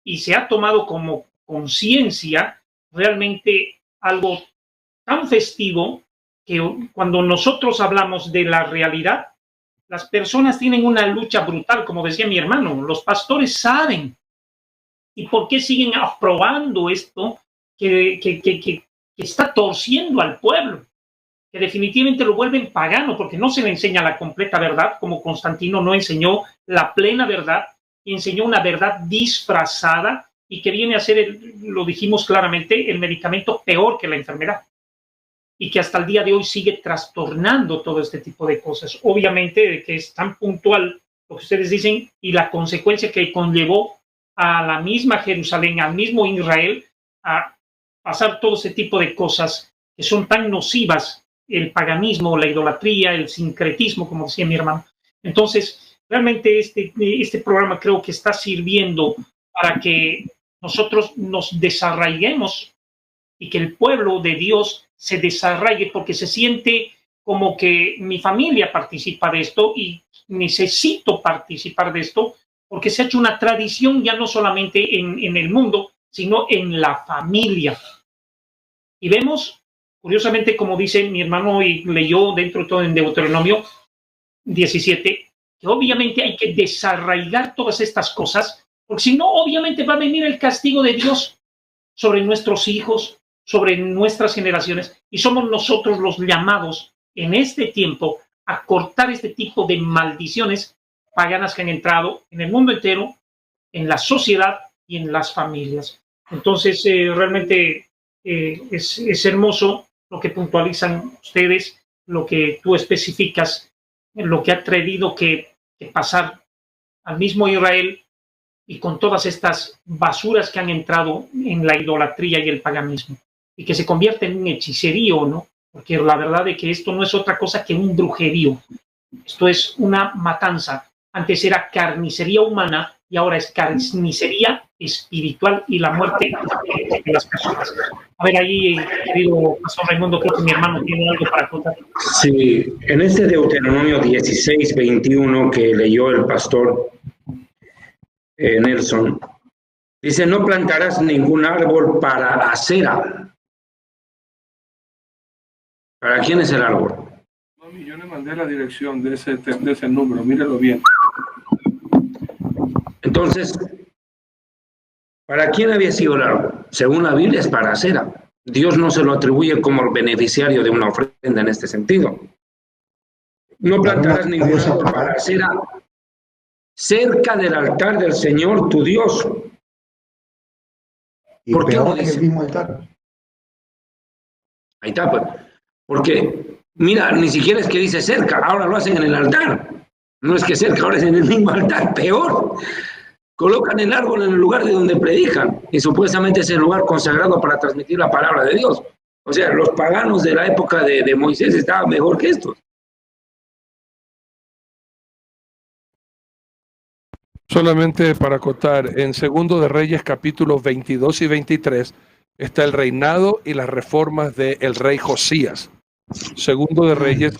y se ha tomado como conciencia realmente algo tan festivo que cuando nosotros hablamos de la realidad, las personas tienen una lucha brutal, como decía mi hermano, los pastores saben. ¿Y por qué siguen aprobando esto que está torciendo al pueblo? Que definitivamente lo vuelven pagano, porque no se le enseña la completa verdad, como Constantino no enseñó la plena verdad, y enseñó una verdad disfrazada y que viene a ser, lo dijimos claramente, el medicamento peor que la enfermedad, y que hasta el día de hoy sigue trastornando todo este tipo de cosas. Obviamente, de que es tan puntual lo que ustedes dicen y la consecuencia que conllevó a la misma Jerusalén, al mismo Israel, a pasar todo ese tipo de cosas que son tan nocivas, el paganismo, la idolatría, el sincretismo, como decía mi hermano. Entonces, realmente este programa creo que está sirviendo para que nosotros nos desarraiguemos y que el pueblo de Dios se desarraigue, porque se siente como que mi familia participa de esto y necesito participar de esto, porque se ha hecho una tradición ya no solamente en el mundo, sino en la familia. Y vemos, curiosamente, como dice mi hermano y leyó dentro de todo en Deuteronomio 17, que obviamente hay que desarraigar todas estas cosas, porque si no, obviamente va a venir el castigo de Dios sobre nuestros hijos, sobre nuestras generaciones, y somos nosotros los llamados en este tiempo a cortar este tipo de maldiciones paganas que han entrado en el mundo entero, en la sociedad y en las familias. Entonces, realmente es hermoso lo que puntualizan ustedes, lo que tú especificas, lo que ha tenido que pasar al mismo Israel y con todas estas basuras que han entrado en la idolatría y el paganismo, y que se convierte en un hechicerío, ¿no? Porque la verdad es que esto no es otra cosa que un brujerío. Esto es una matanza. Antes era carnicería humana y ahora es carnicería espiritual y la muerte de las personas. A ver, ahí, querido Pastor Raimundo, creo que mi hermano tiene algo para contar. Sí, en este Deuteronomio 16, 21 que leyó el pastor Nelson, dice, no plantarás ningún árbol para acera. ¿Para quién es el árbol? Mami, yo le mandé la dirección de ese número, míralo bien. Entonces, ¿para quién había sido el árbol? Según la Biblia es para acera. Dios no se lo atribuye como beneficiario de una ofrenda en este sentido. No plantarás ningún árbol para acera cerca del altar del Señor tu Dios. ¿Por qué no dice? El mismo altar? Ahí está, pues. Porque, mira, ni siquiera es que dice cerca, ahora lo hacen en el altar. No es que cerca, ahora es en el mismo altar, peor. Colocan el árbol en el lugar de donde predican y supuestamente es el lugar consagrado para transmitir la palabra de Dios. O sea, los paganos de la época de Moisés estaban mejor que estos. Solamente para acotar, en Segundo de Reyes capítulos 22 y 23 está el reinado y las reformas del rey Josías. Segundo de Reyes,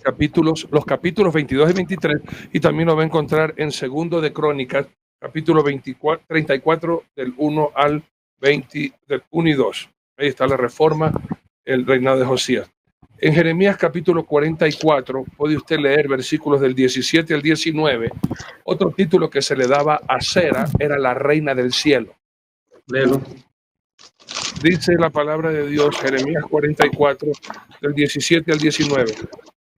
los capítulos 22 y 23, y también lo va a encontrar en Segundo de Crónicas, capítulo 34, del 1 al 20, del 1 y 2. Ahí está la reforma, el reinado de Josías. En Jeremías capítulo 44, puede usted leer versículos del 17 al 19. Otro título que se le daba a Sera era la reina del cielo. Léelo. Dice la palabra de Dios, Jeremías 44, del 17 al 19.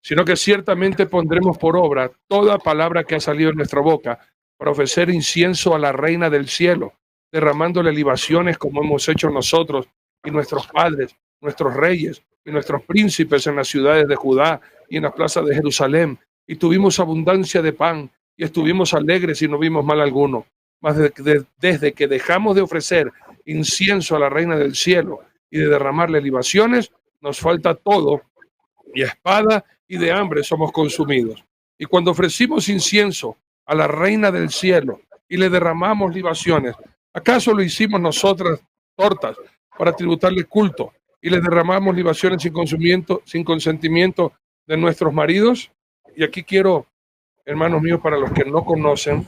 Sino que ciertamente pondremos por obra toda palabra que ha salido en nuestra boca para ofrecer incienso a la reina del cielo, derramándole libaciones como hemos hecho nosotros y nuestros padres, nuestros reyes y nuestros príncipes en las ciudades de Judá y en las plazas de Jerusalén. Y tuvimos abundancia de pan y estuvimos alegres y no vimos mal alguno. Mas desde que dejamos de ofrecer incienso a la reina del cielo y de derramarle libaciones, nos falta todo, y a espada y de hambre somos consumidos. Y cuando ofrecimos incienso a la reina del cielo y le derramamos libaciones, ¿acaso lo hicimos nosotras tortas para tributarle culto y les derramamos libaciones sin consentimiento de nuestros maridos. Y aquí quiero, hermanos míos, para los que no conocen,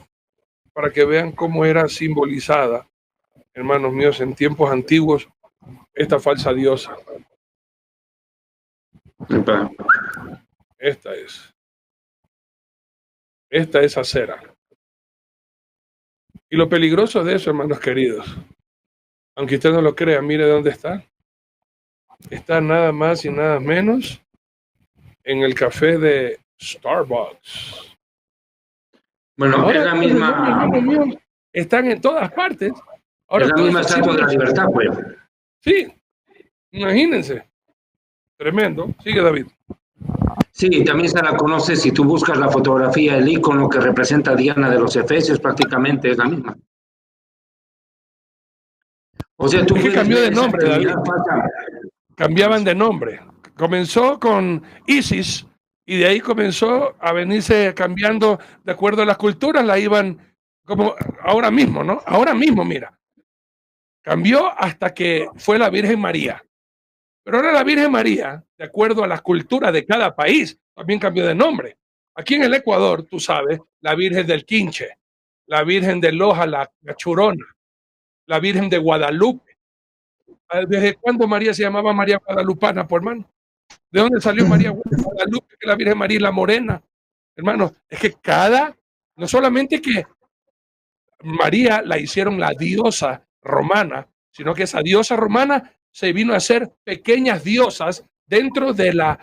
para que vean cómo era simbolizada, hermanos míos, en tiempos antiguos, esta falsa diosa. Esta es Acera. Y lo peligroso de eso, hermanos queridos, aunque usted no lo crea, mire dónde está. Está nada más y nada menos en el café de Starbucks. Bueno, ahora, es la misma. Están en todas partes. Ahora, es la misma estatua de la libertad, pues. Sí, imagínense. Tremendo. Sigue, David. Sí, también se la conoce si tú buscas la fotografía, el icono que representa a Diana de los Efesios, prácticamente es la misma. O sea, tú es que cambió de nombre, David. Cambiaban de nombre. Comenzó con Isis y de ahí comenzó a venirse cambiando de acuerdo a las culturas, la iban como ahora mismo, ¿no? Ahora mismo, mira. Cambió hasta que fue la Virgen María. Pero ahora la Virgen María, de acuerdo a las culturas de cada país, también cambió de nombre. Aquí en el Ecuador, tú sabes, la Virgen del Quinche, la Virgen de Loja, la Churona, la Virgen de Guadalupe. ¿Desde cuándo María se llamaba María Guadalupana, por hermano? ¿De dónde salió María Guadalupe, que la Virgen María la Morena? Hermano, es que no solamente que María la hicieron la diosa romana, sino que esa diosa romana se vino a hacer pequeñas diosas dentro de la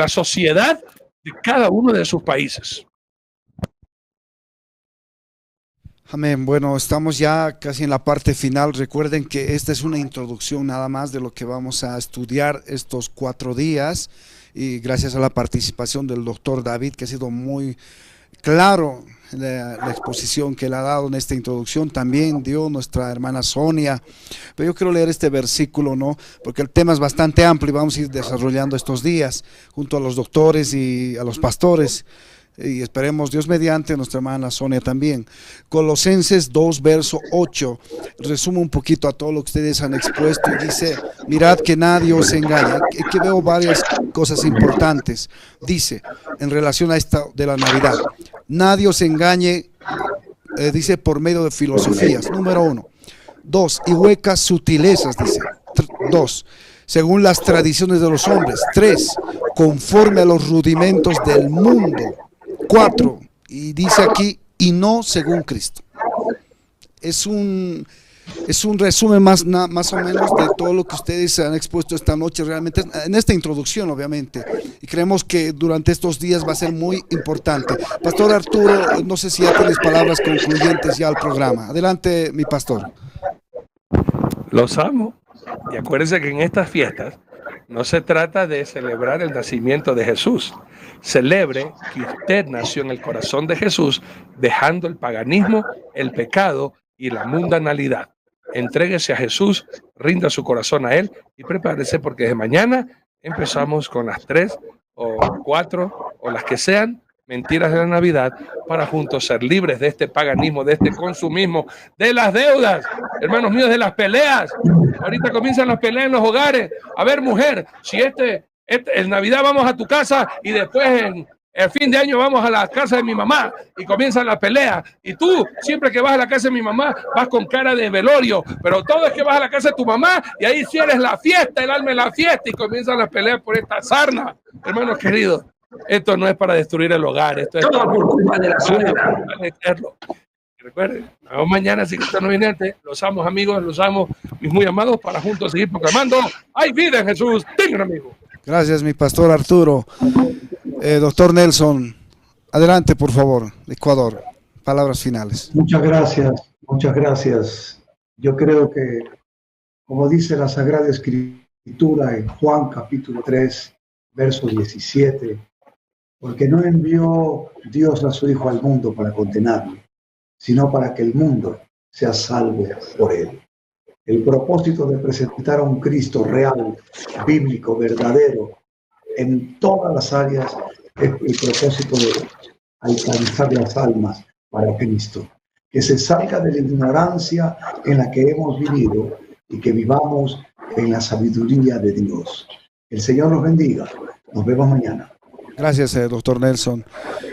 sociedad de cada uno de sus países. Amén. Bueno, estamos ya casi en la parte final. Recuerden que esta es una introducción nada más de lo que vamos a estudiar estos 4 días, y gracias a la participación del doctor David, que ha sido muy claro la exposición que él ha dado en esta introducción. También dio nuestra hermana Sonia, pero yo quiero leer este versículo, ¿no? Porque el tema es bastante amplio y vamos a ir desarrollando estos días junto a los doctores y a los pastores, y esperemos Dios mediante nuestra hermana Sonia también. Colosenses 2 verso 8 resume un poquito a todo lo que ustedes han expuesto y dice: mirad que nadie os engañe. Aquí veo varias cosas importantes. Dice en relación a esta de la Navidad: nadie os engañe, dice, por medio de filosofías, número 1. 2, y huecas sutilezas, dice. 2, según las tradiciones de los hombres. 3, conforme a los rudimentos del mundo. 4, y dice aquí, y no según Cristo. Es un resumen más o menos de todo lo que ustedes han expuesto esta noche, realmente en esta introducción, obviamente, y creemos que durante estos días va a ser muy importante. Pastor Arturo, no sé si ya tienes palabras concluyentes ya al programa. Adelante, mi pastor. Los amo, y acuérdense que en estas fiestas no se trata de celebrar el nacimiento de Jesús. Celebre que usted nació en el corazón de Jesús, dejando el paganismo, el pecado y la mundanalidad. Entréguese a Jesús, rinda su corazón a Él y prepárese, porque desde mañana empezamos con las 3 o 4 o las que sean mentiras de la Navidad, para juntos ser libres de este paganismo, de este consumismo, de las deudas, hermanos míos, de las peleas. Ahorita comienzan las peleas en los hogares. A ver, mujer, si en Navidad vamos a tu casa y después en el fin de año vamos a la casa de mi mamá, y comienzan las peleas, y tú siempre que vas a la casa de mi mamá vas con cara de velorio, pero todo es que vas a la casa de tu mamá y ahí sí eres la fiesta, el alma es la fiesta, y comienzan las peleas por esta sarna. Hermanos queridos, esto no es para destruir el hogar, esto es todo por culpa de la suegra. Recuerden, mañana, si Cristo no viene antes. Los amo, amigos, los amo, mis muy amados, para juntos seguir proclamando: hay vida en Jesús. Tengan, amigos. Gracias, mi pastor Arturo. Doctor Nelson, adelante, por favor, Ecuador. Palabras finales. Muchas gracias. Yo creo que, como dice la Sagrada Escritura en Juan capítulo 3, verso 17, porque no envió Dios a su Hijo al mundo para condenarlo, sino para que el mundo sea salvo por él. El propósito de presentar a un Cristo real, bíblico, verdadero, en todas las áreas, es el propósito de alcanzar las almas para Cristo. que se salga de la ignorancia en la que hemos vivido y que vivamos en la sabiduría de Dios. El Señor nos bendiga. Nos vemos mañana. Gracias, doctor Nelson.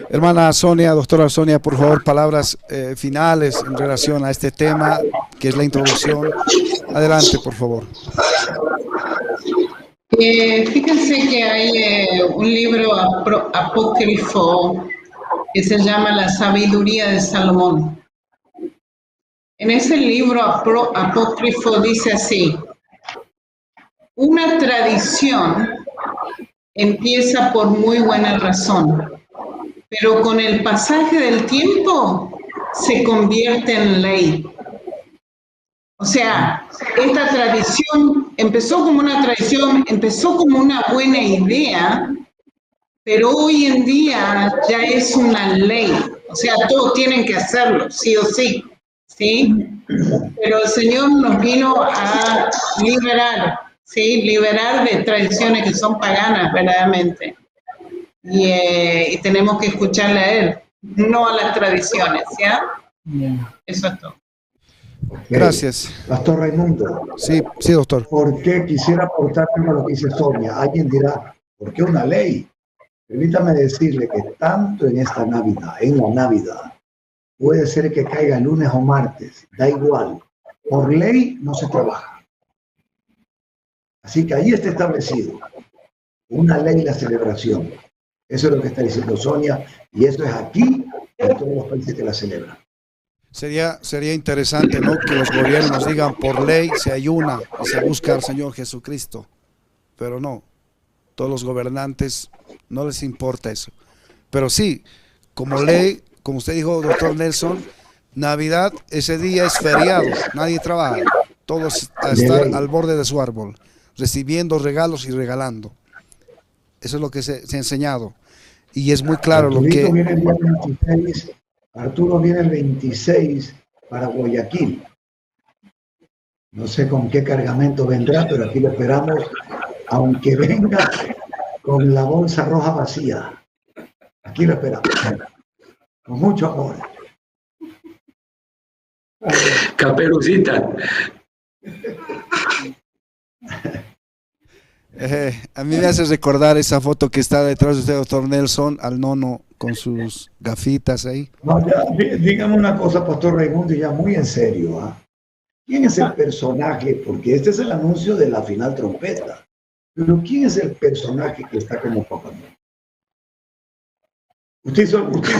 Hermana Sonia, doctora Sonia, por favor, palabras finales en relación a este tema, que es la introducción. Adelante, por favor. Fíjense que hay un libro apócrifo que se llama La sabiduría de Salomón. En ese libro apócrifo dice así: una tradición empieza por muy buena razón, pero con el pasaje del tiempo se convierte en ley. O sea, esta tradición empezó como una tradición, empezó como una buena idea, pero hoy en día ya es una ley. O sea, todos tienen que hacerlo, sí o sí, ¿sí? Pero el Señor nos vino a liberar, ¿sí? Liberar de tradiciones que son paganas, verdaderamente. Y tenemos que escucharle a Él, no a las tradiciones, ¿ya? Eso es todo. Gracias. Pastor Raimundo. Sí, sí, doctor. ¿Por qué quisiera aportar a lo que dice Sonia? Alguien dirá, ¿por qué una ley? Permítame decirle que tanto en esta Navidad, en la Navidad, puede ser que caiga lunes o martes, da igual. Por ley no se trabaja. Así que ahí está establecido una ley, la celebración. Eso es lo que está diciendo Sonia, y eso es aquí en todos los países que la celebran. Sería interesante, ¿no?, que los gobiernos digan por ley se ayuna y se busca al Señor Jesucristo, pero no, todos los gobernantes no les importa eso. Pero sí, como ley, como usted dijo, doctor Nelson, Navidad, ese día es feriado, nadie trabaja, todos a estar al borde de su árbol, recibiendo regalos y regalando. Eso es lo que se ha enseñado. Y es muy claro lo que... Viene el día 26, Arturo viene el 26 para Guayaquil. No sé con qué cargamento vendrá, pero aquí lo esperamos, aunque venga con la bolsa roja vacía. Aquí lo esperamos, con mucho amor. Caperucita. A mí me hace recordar esa foto que está detrás de usted, doctor Nelson, al nono con sus gafitas ahí. No, ya, dígame una cosa, Pastor Raimundo, ya muy en serio. ¿Eh? ¿Quién es el personaje? Porque este es el anuncio de la final trompeta. Pero ¿quién es el personaje que está como Papá Noel? ¿Usted hizo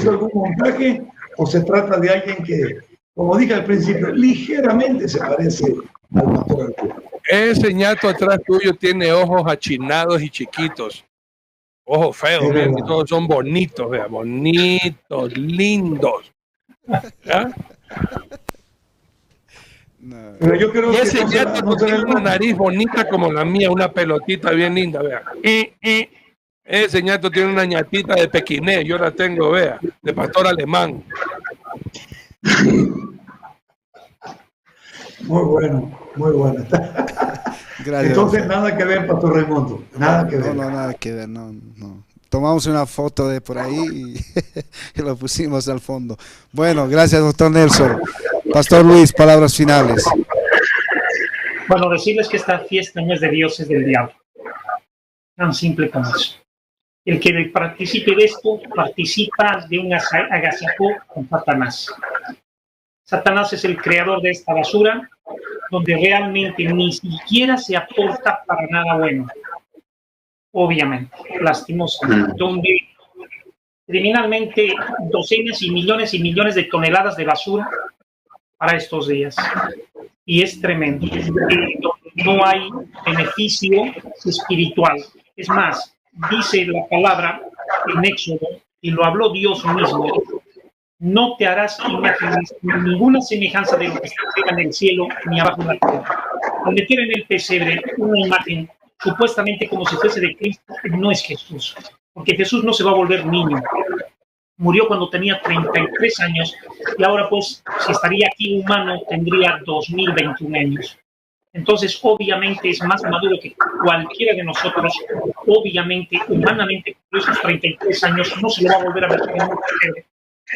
algún montaje o se trata de alguien que, como dije al principio, ligeramente se parece al Pastor Arturo? Ese ñato atrás tuyo tiene ojos achinados y chiquitos. Ojos feos, vean, y todos son bonitos, vean, bonitos, lindos. ¿Ya? No. Pero yo creo Y que ese ñato no tiene una nariz bonita como la mía, una pelotita bien linda, vean. Ese ñato tiene una ñatita de pequinés, yo la tengo, vea, de pastor alemán. Muy bueno, muy bueno. Gracias. Entonces nada que ver, Pastor Raimundo, nada que ver. No, nada que ver, no. Tomamos una foto de por ahí y lo pusimos al fondo. Bueno, gracias, doctor Nelson. Pastor Luis, palabras finales. Bueno, decirles que esta fiesta no es de Dios, es del diablo. Tan simple como eso. El que participe de esto, participa de un agasajo con Satanás. Satanás es el creador de esta basura, donde realmente ni siquiera se aporta para nada bueno. Obviamente, lastimosamente, donde criminalmente docenas y millones de toneladas de basura para estos días. Y es tremendo. No hay beneficio espiritual. Es más, dice la palabra en Éxodo, y lo habló Dios mismo: no te harás ninguna semejanza de lo que está arriba en el cielo ni abajo en la tierra. Al meter en el pesebre una imagen supuestamente como si fuese de Cristo, no es Jesús, porque Jesús no se va a volver niño. Murió cuando tenía 33 años y ahora pues si estaría aquí humano tendría 2021 años. Entonces obviamente es más maduro que cualquiera de nosotros. Obviamente, humanamente, por esos 33 años no se le va a volver a meter en un pesebre.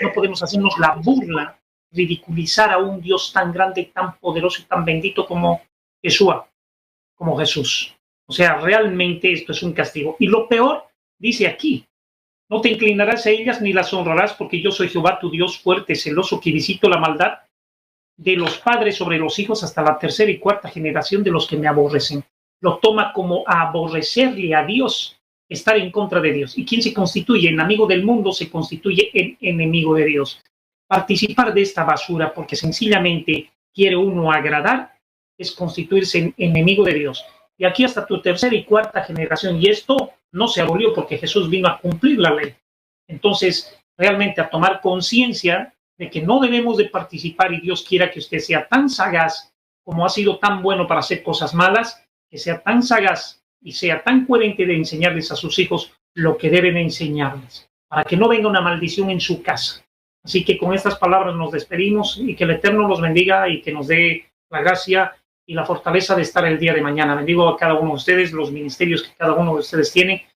No podemos hacernos la burla ridiculizar a un Dios tan grande, tan poderoso y tan bendito como Yeshua, como Jesús. O sea, realmente esto es un castigo. Y lo peor, dice aquí, no te inclinarás a ellas ni las honrarás, porque yo soy Jehová tu Dios fuerte, celoso, que visito la maldad de los padres sobre los hijos hasta la tercera y cuarta generación de los que me aborrecen. Lo toma como aborrecerle a Dios, estar en contra de Dios. ¿Y quien se constituye en amigo del mundo se constituye en enemigo de Dios? Participar de esta basura porque sencillamente quiere uno agradar es constituirse en enemigo de Dios. Y aquí hasta tu tercera y cuarta generación. Y esto no se abolió porque Jesús vino a cumplir la ley. Entonces, realmente a tomar conciencia de que no debemos de participar, y Dios quiera que usted sea tan sagaz como ha sido tan bueno para hacer cosas malas, que sea tan sagaz y sea tan coherente de enseñarles a sus hijos lo que deben enseñarles, para que no venga una maldición en su casa. Así que con estas palabras nos despedimos y que el Eterno los bendiga y que nos dé la gracia y la fortaleza de estar el día de mañana. Bendigo a cada uno de ustedes, los ministerios que cada uno de ustedes tiene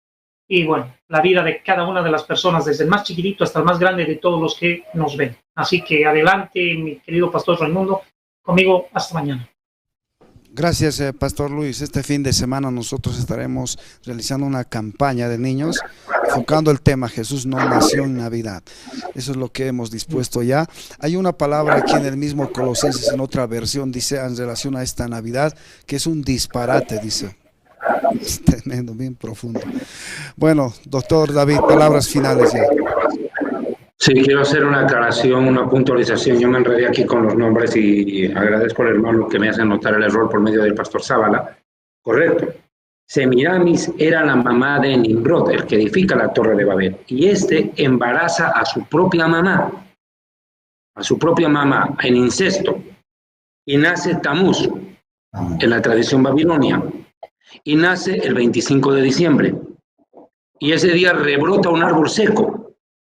y bueno, la vida de cada una de las personas, desde el más chiquitito hasta el más grande de todos los que nos ven. Así que adelante, mi querido Pastor Raimundo, conmigo hasta mañana. Gracias, Pastor Luis. Este fin de semana nosotros estaremos realizando una campaña de niños enfocando el tema Jesús no nació en Navidad. Eso es lo que hemos dispuesto ya. Hay una palabra aquí en el mismo Colosenses, en otra versión, dice en relación a esta Navidad, que es un disparate, dice. Es tremendo, bien profundo. Bueno, doctor David, palabras finales ya. Sí, quiero hacer una aclaración, una puntualización. Yo me enredé aquí con los nombres y agradezco al hermano que me hace notar el error por medio del pastor Zavala. Correcto. Semiramis era la mamá de Nimrod, el que edifica la torre de Babel. Y este embaraza a su propia mamá en incesto. Y nace Tamuz, en la tradición babilonia. Y nace el 25 de diciembre. Y ese día rebrota un árbol seco,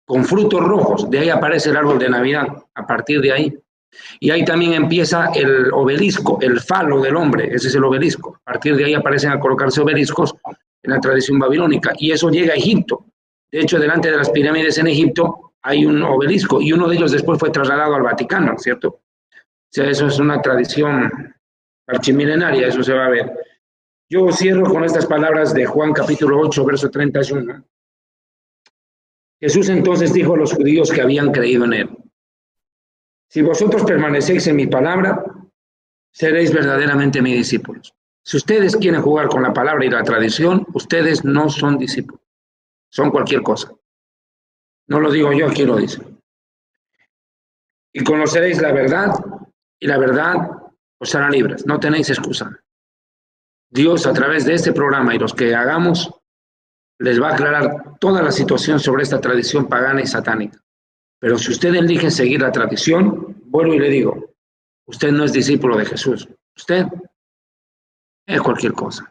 con frutos rojos. De ahí aparece el árbol de Navidad, a partir de ahí. Y ahí también empieza el obelisco, el falo del hombre, ese es el obelisco. A partir de ahí aparecen a colocarse obeliscos en la tradición babilónica. Y eso llega a Egipto. De hecho, delante de las pirámides en Egipto hay un obelisco, y uno de ellos después fue trasladado al Vaticano, ¿cierto? O sea, eso es una tradición archimilenaria, eso se va a ver. Yo cierro con estas palabras de Juan capítulo 8, verso 31. Jesús entonces dijo a los judíos que habían creído en él: si vosotros permanecéis en mi palabra, seréis verdaderamente mis discípulos. Si ustedes quieren jugar con la palabra y la tradición, ustedes no son discípulos, son cualquier cosa. No lo digo yo, aquí lo dice. Y conoceréis la verdad, y la verdad os hará libres. No tenéis excusa. Dios, a través de este programa y los que hagamos, les va a aclarar toda la situación sobre esta tradición pagana y satánica. Pero si usted elige seguir la tradición, vuelvo y le digo, usted no es discípulo de Jesús. Usted es cualquier cosa.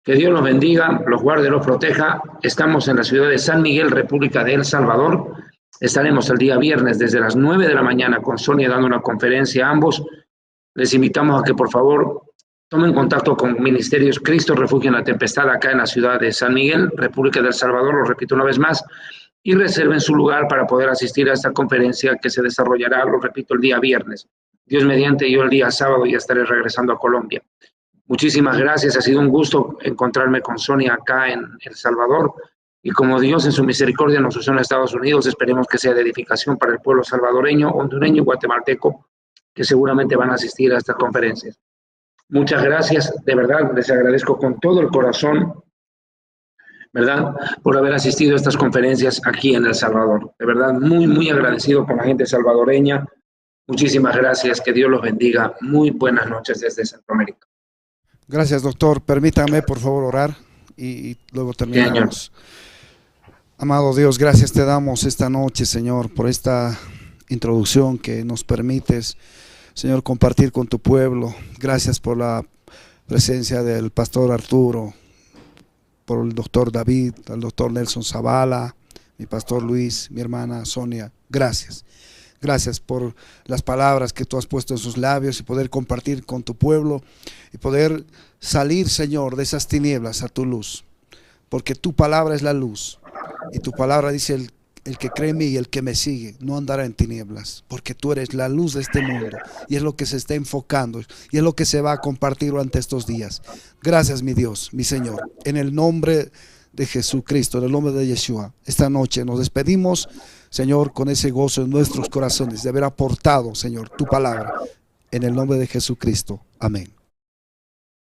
Que Dios los bendiga, los guarde, los proteja. Estamos en la ciudad de San Miguel, República de El Salvador. Estaremos el día viernes desde las 9 de la mañana con Sonia dando una conferencia a ambos. Les invitamos a que por favor tomen contacto con Ministerios Cristo Refugio en la Tempestad acá en la ciudad de San Miguel, República de El Salvador, lo repito una vez más, y reserven su lugar para poder asistir a esta conferencia que se desarrollará, lo repito, el día viernes. Dios mediante, yo el día sábado ya estaré regresando a Colombia. Muchísimas gracias, ha sido un gusto encontrarme con Sonia acá en El Salvador, y como Dios en su misericordia nos usó en Estados Unidos, esperemos que sea de edificación para el pueblo salvadoreño, hondureño y guatemalteco, que seguramente van a asistir a estas conferencias. Muchas gracias, de verdad, les agradezco con todo el corazón, ¿verdad?, por haber asistido a estas conferencias aquí en El Salvador. De verdad, muy, muy agradecido con la gente salvadoreña. Muchísimas gracias, que Dios los bendiga. Muy buenas noches desde Centroamérica. Gracias, doctor. Permítame, por favor, orar y luego terminamos. Amado Dios, gracias te damos esta noche, Señor, por esta introducción que nos permites, Señor, compartir con tu pueblo. Gracias por la presencia del pastor Arturo, por el doctor David, al doctor Nelson Zavala, mi pastor Luis, mi hermana Sonia. Gracias. Gracias por las palabras que tú has puesto en sus labios y poder compartir con tu pueblo y poder salir, Señor, de esas tinieblas a tu luz. Porque tu palabra es la luz y tu palabra dice el que cree en mí y el que me sigue no andará en tinieblas, porque tú eres la luz de este mundo, y es lo que se está enfocando, y es lo que se va a compartir durante estos días. Gracias, mi Dios, mi Señor, en el nombre de Jesucristo, en el nombre de Yeshua. Esta noche nos despedimos, Señor, con ese gozo en nuestros corazones de haber aportado, Señor, tu palabra, en el nombre de Jesucristo. Amén.